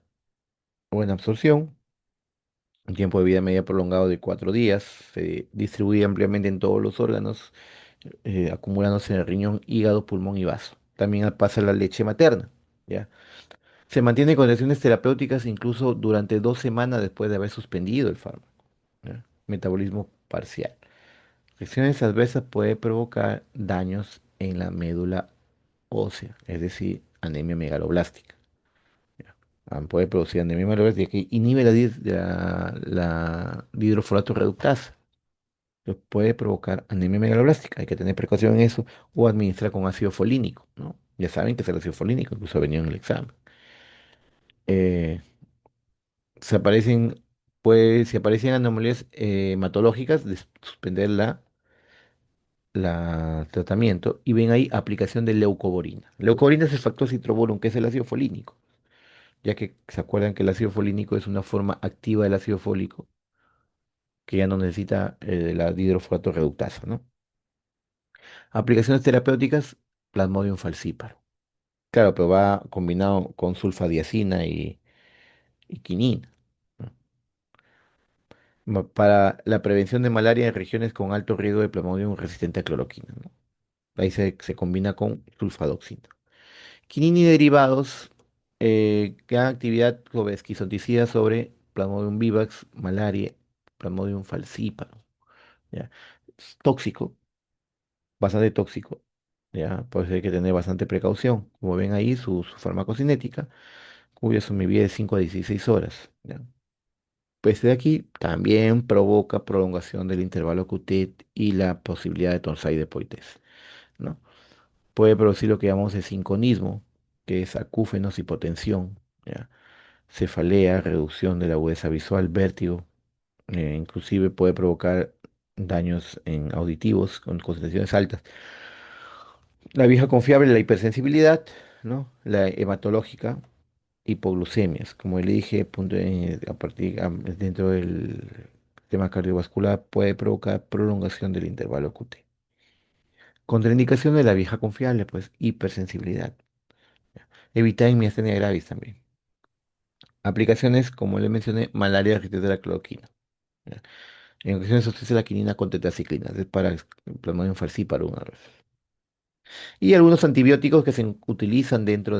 Speaker 1: absorción, un tiempo de vida media prolongado de 4 días, se distribuye ampliamente en todos los órganos, acumulándose en el riñón, hígado, pulmón y vaso. También pasa la leche materna, ¿ya? Se mantiene en condiciones terapéuticas incluso durante 2 semanas después de haber suspendido el fármaco, ¿ya? Metabolismo parcial. Reacciones adversas puede provocar daños en la médula ósea, es decir, anemia megaloblástica, ¿ya? Puede producir anemia megaloblástica que inhibe la dihidrofolato reductasa. Puede provocar anemia megaloblástica, hay que tener precaución en eso, o administrar con ácido folínico, ¿no? Ya saben que es el ácido folínico, incluso ha venido en el examen. Eh, se aparecen, si aparecen anomalías hematológicas, suspender la tratamiento y ven ahí aplicación de leucovorina. Leucovorina es el factor citrobolum, que es el ácido folínico, ya que se acuerdan que el ácido folínico es una forma activa del ácido fólico que ya no necesita la dihidrofolate reductasa, ¿no? Aplicaciones terapéuticas, Plasmodium falciparum. Claro, pero va combinado con sulfadiazina y quinina, ¿no? Para la prevención de malaria en regiones con alto riesgo de Plasmodium resistente a cloroquina, ¿no? Ahí se combina con sulfadoxina. Quinina y derivados que hagan actividad sobre esquizoticidas sobre Plasmodium vivax, malaria, Plasmodium falciparum, ¿ya? Es tóxico, bastante tóxico, ¿ya? Por eso hay que tener bastante precaución. Como ven ahí, su farmacocinética, cuya sumida de 5 a 16 horas, ¿ya? Pues de aquí también provoca prolongación del intervalo QT y la posibilidad de tonsai de Poites, ¿no? Puede producir lo que llamamos el sinconismo, que es acúfenos, hipotensión, ¿ya? Cefalea, reducción de la agudeza visual, vértigo, inclusive puede provocar daños en auditivos con concentraciones altas. La vieja confiable, la hipersensibilidad, ¿no? La hematológica, hipoglucemias, como le dije, dentro del tema cardiovascular puede provocar prolongación del intervalo QT. Contraindicación de la vieja confiable, pues hipersensibilidad. Evitar miastenia gravis también. Aplicaciones, como le mencioné, malaria resistente a la cloroquina. ¿Ya? En ocasiones se utiliza la quinina con tetraciclina, es para el Plasmodium falciparum una vez. Y algunos antibióticos que se utilizan dentro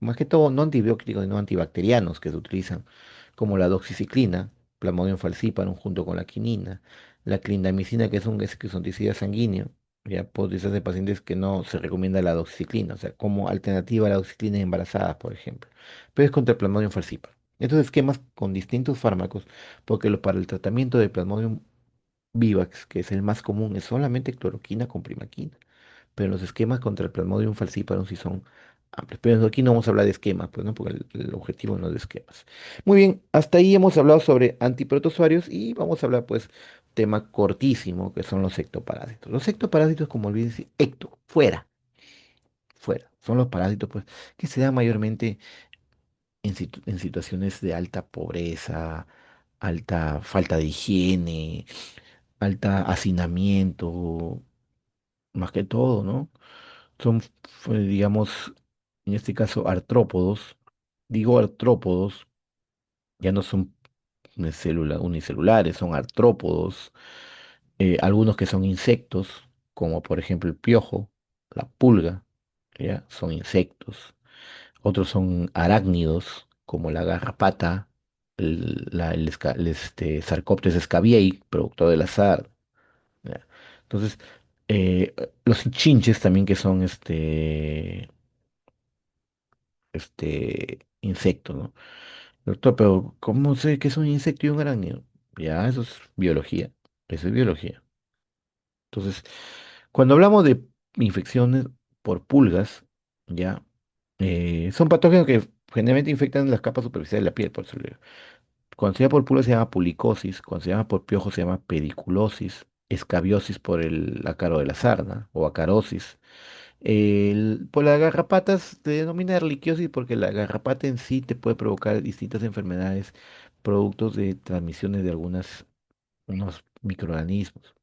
Speaker 1: más que todo, no antibióticos, no antibacterianos que se utilizan, como la doxiciclina, Plasmodium falciparum junto con la quinina, la clindamicina, que es un esquizonticidia sanguíneo, ya por utilizarse en pacientes que no se recomienda la doxiciclina, o sea, como alternativa a la doxiciclina en embarazadas, por ejemplo. Pero es contra el Plasmodium falciparum. Estos esquemas con distintos fármacos, porque para el tratamiento de Plasmodium vivax, que es el más común, es solamente cloroquina con primaquina, pero los esquemas contra el Plasmodium falciparum sí son amplios. Pero aquí no vamos a hablar de esquemas, pues, ¿no? Porque el objetivo no es de esquemas. Muy bien, hasta ahí hemos hablado sobre antiprotozoarios y vamos a hablar, pues, tema cortísimo, que son los ectoparásitos. Los ectoparásitos, como olvidé decir, ecto, fuera, fuera. Son los parásitos, pues, que se dan mayormente en situaciones de alta pobreza, alta falta de higiene, alta hacinamiento, más que todo, ¿no? Son, digamos, en este caso, artrópodos. Digo artrópodos, ya no son unicelulares, son artrópodos. Algunos que son insectos, como por ejemplo el piojo, la pulga, ¿ya? Son insectos. Otros son arácnidos, como la garrapata, Sarcoptes scabiei, productor del azar. ¿Ya? Entonces, los chinches también que son insectos, ¿no? Doctor, pero ¿cómo sé que es un insecto y un arácnido? Ya, eso es biología. Eso es biología. Entonces, cuando hablamos de infecciones por pulgas, ya, son patógenos que generalmente infectan las capas superficiales de la piel, por eso le digo. Cuando se llama por pulgas se llama pulicosis, cuando se llama por piojo se llama pediculosis, escabiosis por el ácaro de la sarna o acarosis. Por las garrapatas se denomina erliquiosis porque la garrapata en sí te puede provocar distintas enfermedades, productos de transmisiones de unos microorganismos,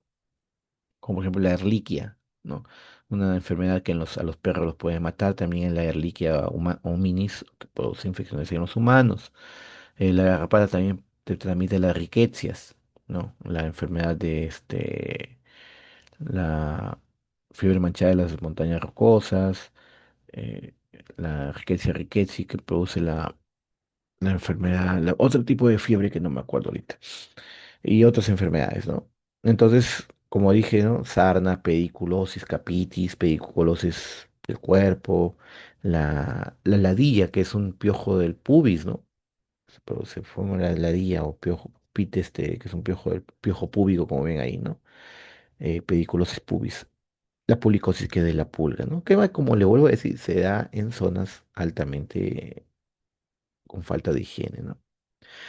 Speaker 1: como por ejemplo la erliquia, ¿no? Una enfermedad que a los perros los puede matar, también la Ehrlichia hominis, que produce infecciones en los humanos. La garrapata también te transmite las riquecias, ¿no? La enfermedad de la fiebre manchada de las montañas rocosas, eh, la Rickettsia rickettsii que produce la enfermedad, otro tipo de fiebre que no me acuerdo ahorita, y otras enfermedades, ¿no? Entonces, como dije, ¿no? Sarna, pediculosis, capitis, pediculosis del cuerpo, la ladilla, que es un piojo del pubis, ¿no? Se forma la ladilla o piojo, que es un piojo púbico, como ven ahí, ¿no? Pediculosis pubis. La pulicosis que es de la pulga, ¿no? Que va, como le vuelvo a decir, se da en zonas altamente con falta de higiene, ¿no?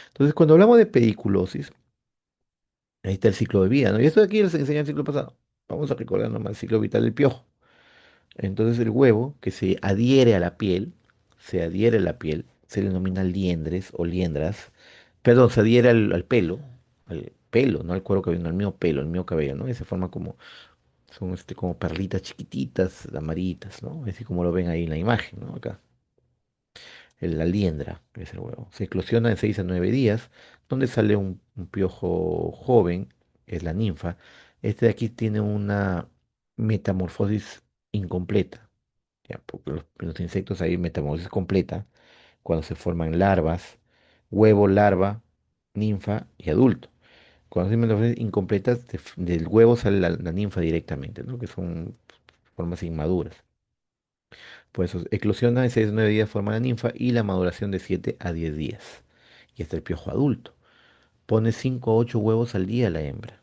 Speaker 1: Entonces, cuando hablamos de pediculosis, ahí está el ciclo de vida, ¿no? Y esto de aquí les enseñé el ciclo pasado. Vamos a recordar nomás el ciclo vital del piojo. Entonces, el huevo que se adhiere a la piel, se le denomina liendres o liendras. Perdón, se adhiere al pelo, no al cuero cabelludo, no al mío pelo, al mío cabello, ¿no? Y se forma son como perlitas chiquititas, amarillitas, ¿no? Así como lo ven ahí en la imagen, ¿no? Acá. La liendra, que es el huevo. Se eclosiona en 6 a 9 días, donde sale un piojo joven, que es la ninfa. Este de aquí tiene una metamorfosis incompleta, ya, porque en los insectos hay metamorfosis completa, cuando se forman larvas, huevo, larva, ninfa y adulto. Cuando se metamorfosis incompleta, del huevo sale la ninfa directamente, ¿no? Que son formas inmaduras. Por eso eclosiona en 6 a 9 días, forma la ninfa y la maduración de 7 a 10 días. Y está el piojo adulto. Pone 5 a 8 huevos al día la hembra.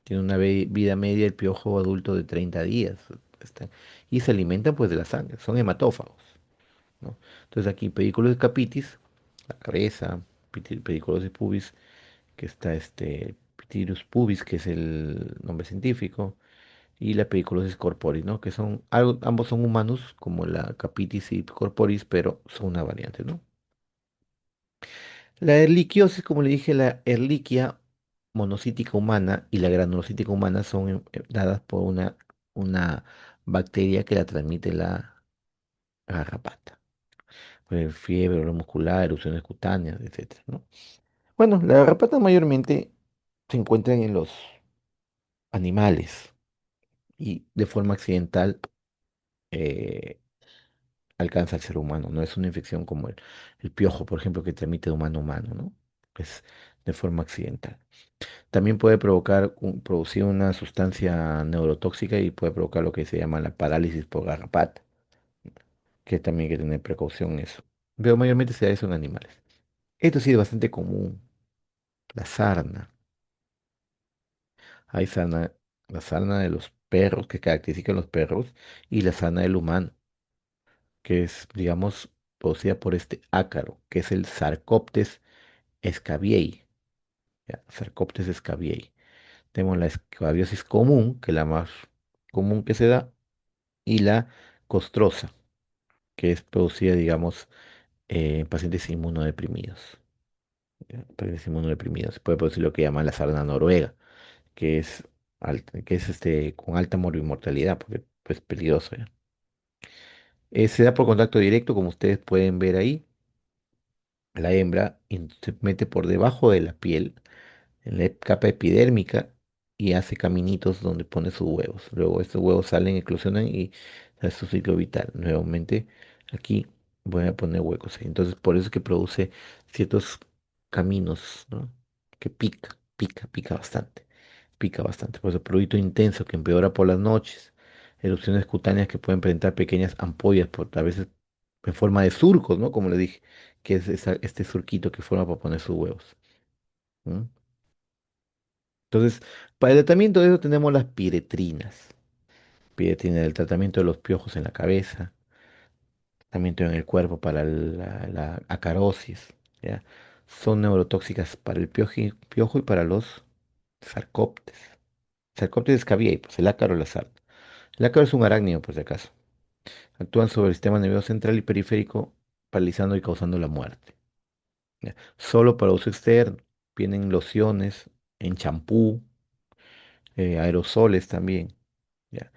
Speaker 1: Tiene una vida media el piojo adulto de 30 días. Está- y se alimentan pues de la sangre. Son hematófagos, ¿no? Entonces aquí pediculosis capitis, la cabeza, pediculosis pubis, que está Pitilus pubis, que es el nombre científico, y la pediculosis corporis, ¿no? Que son, ambos son humanos, como la capitis y corporis, pero son una variante, ¿no? La erliquiosis, como le dije, la erliquia monocítica humana y la granulocítica humana son dadas por una bacteria que la transmite la garrapata. fiebre, dolor muscular, erupciones cutáneas, etcétera, ¿no? Bueno, las garrapatas mayormente se encuentran en los animales y de forma accidental eh, alcanza al ser humano. No es una infección como el piojo, por ejemplo, que transmite de humano a humano, ¿no? Es de forma accidental. También puede producir una sustancia neurotóxica y puede provocar lo que se llama la parálisis por garrapata, que también hay que tener precaución en eso. Pero mayormente se da eso en animales. Esto sí es bastante común, la sarna. Hay sarna, la sarna de los perros, que caracteriza a los perros, y la sarna del humano, que es, digamos, producida por este ácaro, que es el Sarcoptes scabiei. ¿Ya? Sarcoptes scabiei. Tenemos la escabiosis común, que es la más común que se da, y la costrosa, que es producida, digamos, en pacientes inmunodeprimidos. ¿Ya? Pacientes inmunodeprimidos. Se puede producir lo que llaman la sarna noruega, que es, que es con alta morbimortalidad, porque es peligroso. ¿Ya? Se da por contacto directo, como ustedes pueden ver ahí. La hembra se mete por debajo de la piel, en la capa epidérmica, y hace caminitos donde pone sus huevos. Luego estos huevos salen, eclosionan y es su ciclo vital. Nuevamente aquí voy a poner huecos ahí. Entonces por eso es que produce ciertos caminos, ¿no? Que pica bastante. Pica bastante. Por eso prurito intenso que empeora por las noches. Erupciones cutáneas que pueden presentar pequeñas ampollas, a veces en forma de surcos, ¿no? Como le dije, que es este surquito que forma para poner sus huevos. ¿M? Entonces, para el tratamiento de eso tenemos las piretrinas. Piretrina del tratamiento de los piojos en la cabeza, tratamiento en el cuerpo para la acarosis, ¿ya? Son neurotóxicas para el piojo y para los sarcóptes. Sarcóptes escabiei, pues el ácaro o la sarna. El ácaro es un arácnido, por si acaso. Actúan sobre el sistema nervioso central y periférico, paralizando y causando la muerte. ¿Ya? Solo para uso externo. Vienen lociones en champú, aerosoles también. ¿Ya?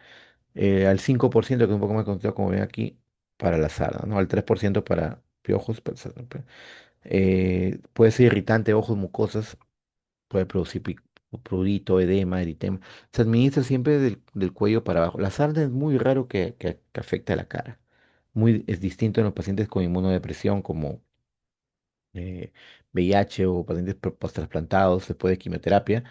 Speaker 1: Al 5%, que es un poco más concentrado, como ven aquí, para la sarna, ¿no? Al 3% para piojos. Puede ser irritante, ojos, mucosas, puede producir prurito, edema, eritema. Se administra siempre del cuello para abajo. La sarna es muy raro que afecte a la cara. Es distinto en los pacientes con inmunodepresión, como VIH o pacientes post-trasplantados después de quimioterapia.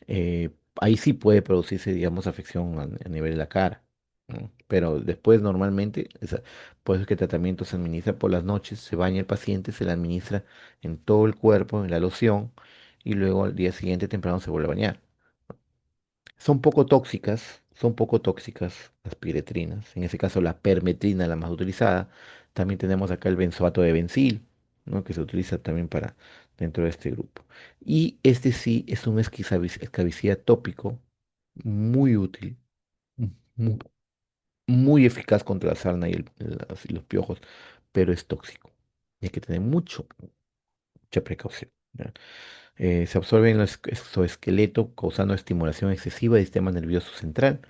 Speaker 1: eh, Ahí sí puede producirse, digamos, afección a nivel de la cara, ¿no? Pero después normalmente, por eso es que el tratamiento se administra por las noches, se baña el paciente, se le administra en todo el cuerpo, en la loción, y luego al día siguiente temprano se vuelve a bañar. Son poco tóxicas las piretrinas, en ese caso la permetrina, la más utilizada. También tenemos acá el benzoato de benzil, ¿no? Que se utiliza también para dentro de este grupo. Y este sí es un escabicida tópico muy útil, mu- muy, eficaz contra la sarna y y los piojos, pero es tóxico. Y hay que tener mucha precaución. ¿Ya? Se absorbe en el exoesqueleto, causando estimulación excesiva del sistema nervioso central,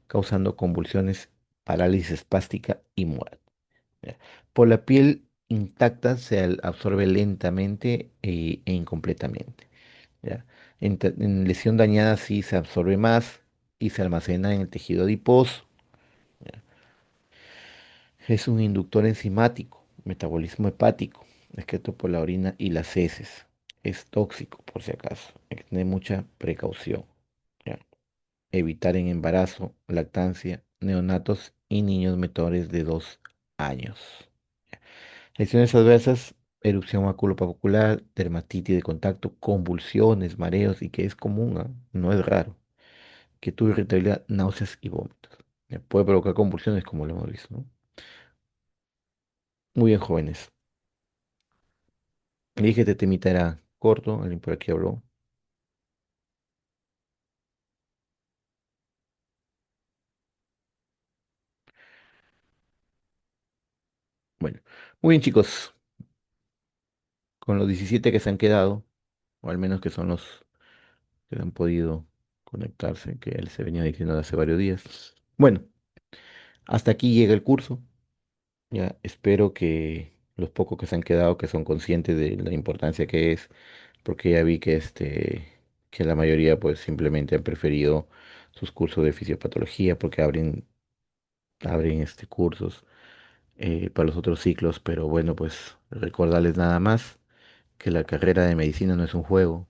Speaker 1: causando convulsiones, parálisis espástica y muerte. ¿Ya? Por la piel intacta se absorbe lentamente e incompletamente. ¿Ya? En lesión dañada sí se absorbe más y se almacena en el tejido adiposo. ¿Ya? Es un inductor enzimático, metabolismo hepático, excreto por la orina y las heces. Es tóxico, por si acaso. Hay que tener mucha precaución. ¿Ya? Evitar en embarazo, lactancia, neonatos y niños menores de 2 años. Lesiones adversas, erupción maculopapular, dermatitis de contacto, convulsiones, mareos y que es común, ¿ah? No es raro. Que tuvo irritabilidad, náuseas y vómitos. Puede provocar convulsiones como lo hemos visto, ¿no? Muy bien, jóvenes. Le dije que este temita era corto, alguien por aquí habló. Bueno, muy bien, chicos. Con los 17 que se han quedado, o al menos que son los que han podido conectarse, que él se venía diciendo hace varios días. Bueno, hasta aquí llega el curso. Ya espero que los pocos que se han quedado que son conscientes de la importancia que es, porque ya vi que que la mayoría pues simplemente han preferido sus cursos de fisiopatología porque abren cursos para los otros ciclos, pero bueno, pues recordarles nada más que la carrera de medicina no es un juego,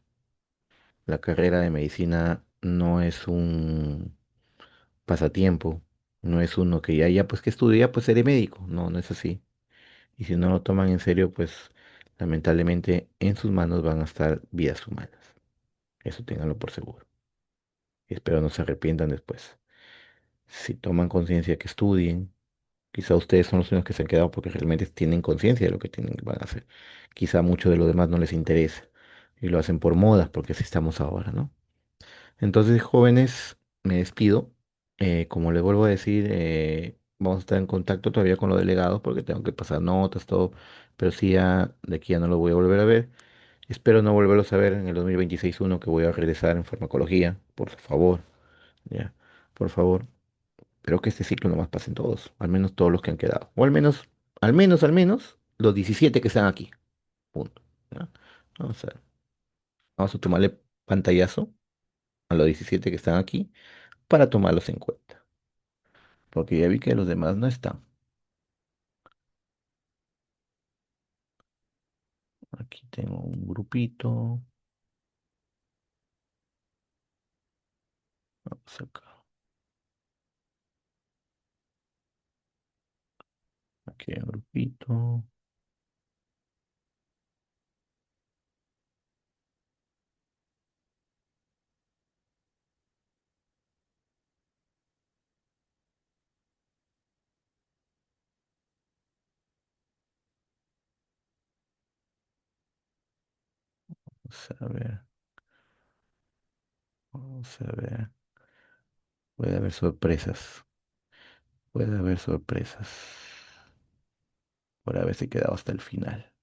Speaker 1: la carrera de medicina no es un pasatiempo, no es uno que ya pues que estudia, pues seré médico, no, no es así. Y si no lo toman en serio, pues lamentablemente en sus manos van a estar vidas humanas. Eso ténganlo por seguro. Y espero no se arrepientan después. Si toman conciencia que estudien, quizá ustedes son los únicos que se han quedado porque realmente tienen conciencia de lo que tienen, van a hacer. Quizá mucho de lo demás no les interesa y lo hacen por moda, porque así estamos ahora, ¿no? Entonces, jóvenes, me despido. Como les vuelvo a decir, vamos a estar en contacto todavía con los delegados porque tengo que pasar notas, todo, pero sí ya de aquí ya no lo voy a volver a ver. Espero no volverlos a ver en el 2026 que voy a regresar en farmacología, por favor, ya, por favor. Pero que este ciclo nomás pasen todos, al menos todos los que han quedado, o al menos los 17 que están aquí, punto. ¿Ya? Vamos a, vamos a tomarle pantallazo a los 17 que están aquí para tomarlos en cuenta, porque ya vi que los demás no están. Aquí tengo un grupito, vamos acá, aquí hay un grupito, vamos a ver, puede haber sorpresas, puede haber sorpresas, por haberse quedado hasta el final.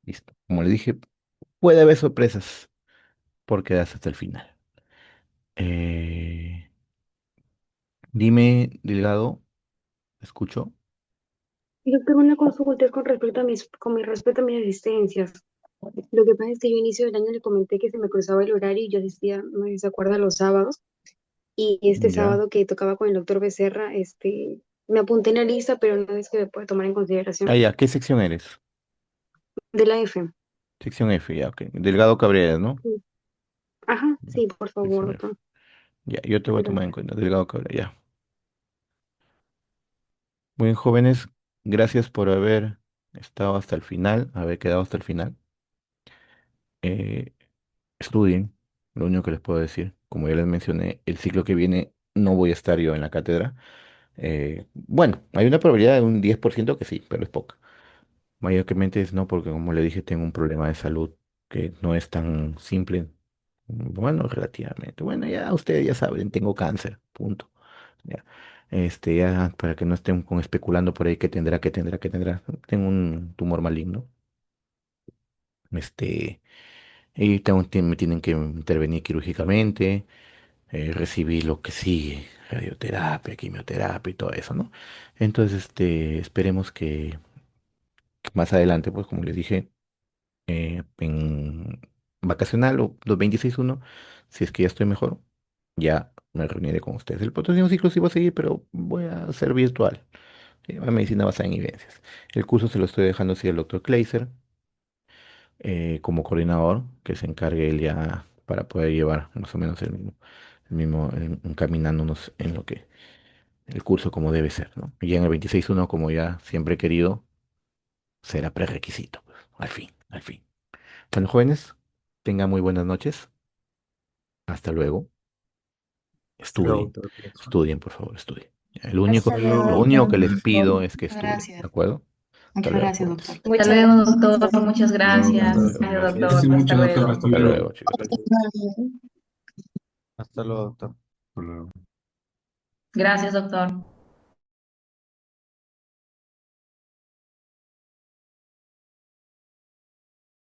Speaker 1: Listo. Como le dije, puede haber sorpresas por quedarse hasta el final. Eh, Dime, Delgado, escucho.
Speaker 2: Yo tengo una consulta con respecto a con mi respecto a mis asistencias. Lo que pasa es que yo a inicio del año le comenté que se me cruzaba el horario y yo decía, no sé si se acuerda, los sábados. Y este
Speaker 1: Ya.
Speaker 2: sábado que tocaba con el doctor Becerra, me apunté en la lista, pero no es que me puede tomar en
Speaker 1: Ah,
Speaker 2: consideración.
Speaker 1: ya, ¿qué sección eres?
Speaker 2: De la F.
Speaker 1: Sección F, ya, ok. Delgado Cabrera, ¿no?
Speaker 2: Sí. Ajá,
Speaker 1: Ya,
Speaker 2: sí, por favor,
Speaker 1: sección F.
Speaker 2: doctor.
Speaker 1: Ya, yo te voy a tomar en
Speaker 2: Gracias.
Speaker 1: cuenta. Delgado Cabrera, ya. Muy bien, jóvenes, gracias por haber estado hasta el final, haber quedado hasta el final. Eh, Estudien, lo único que les puedo decir. Como ya les mencioné, el ciclo que viene no voy a estar yo en la cátedra. Bueno, hay una probabilidad de un 10% que sí, pero es poca. Mayormente es no, porque como le dije, tengo un problema de salud que no es tan simple. Bueno, relativamente. Bueno, ya ustedes ya saben, tengo cáncer, punto. Ya. Ya para que no estén con especulando por ahí que tendrá, que tendrá, que tendrá. Tengo un tumor maligno. Este, y me tienen que intervenir quirúrgicamente, recibir lo que sigue, radioterapia, quimioterapia y todo eso, ¿no? Entonces, esperemos que más adelante, pues como les dije, en vacacional o los 26-1, si es que ya estoy mejor, ya me reuniré con ustedes. El próximo ciclo sí va a seguir, pero voy a hacer virtual. Medicina basada en evidencias. El curso se lo estoy dejando así al doctor Kleiser como coordinador, que se encargue él ya para poder llevar más o menos encaminándonos en lo que el curso como debe ser, ¿no? Y ya en el 26-1, como ya siempre he querido, será prerequisito, pues, al fin, al fin. Bueno, jóvenes, tengan muy buenas noches. Hasta luego.
Speaker 3: Hasta luego,
Speaker 1: Estudien,
Speaker 3: doctor.
Speaker 1: estudien, por favor, estudien. El
Speaker 4: Hasta
Speaker 1: único,
Speaker 4: luego,
Speaker 1: lo
Speaker 4: doctor.
Speaker 1: único que les pido es que
Speaker 2: Muchas
Speaker 1: estudien, ¿de
Speaker 2: gracias.
Speaker 1: acuerdo? Hasta
Speaker 2: Muchas
Speaker 1: luego,
Speaker 2: gracias,
Speaker 1: jóvenes.
Speaker 2: doctor.
Speaker 4: Hasta
Speaker 5: Muchas
Speaker 4: luego, doctor.
Speaker 5: gracias, muchas
Speaker 3: Luego,
Speaker 5: gracias.
Speaker 1: Hasta
Speaker 3: doctor.
Speaker 1: luego.
Speaker 5: Gracias,
Speaker 3: Cuídese
Speaker 5: doctor. Hasta
Speaker 3: mucho, doctor.
Speaker 5: luego.
Speaker 3: Hasta
Speaker 1: Hasta
Speaker 3: luego.
Speaker 1: luego, chicos.
Speaker 6: Hasta luego, doctor.
Speaker 3: Hasta luego.
Speaker 5: Gracias, doctor.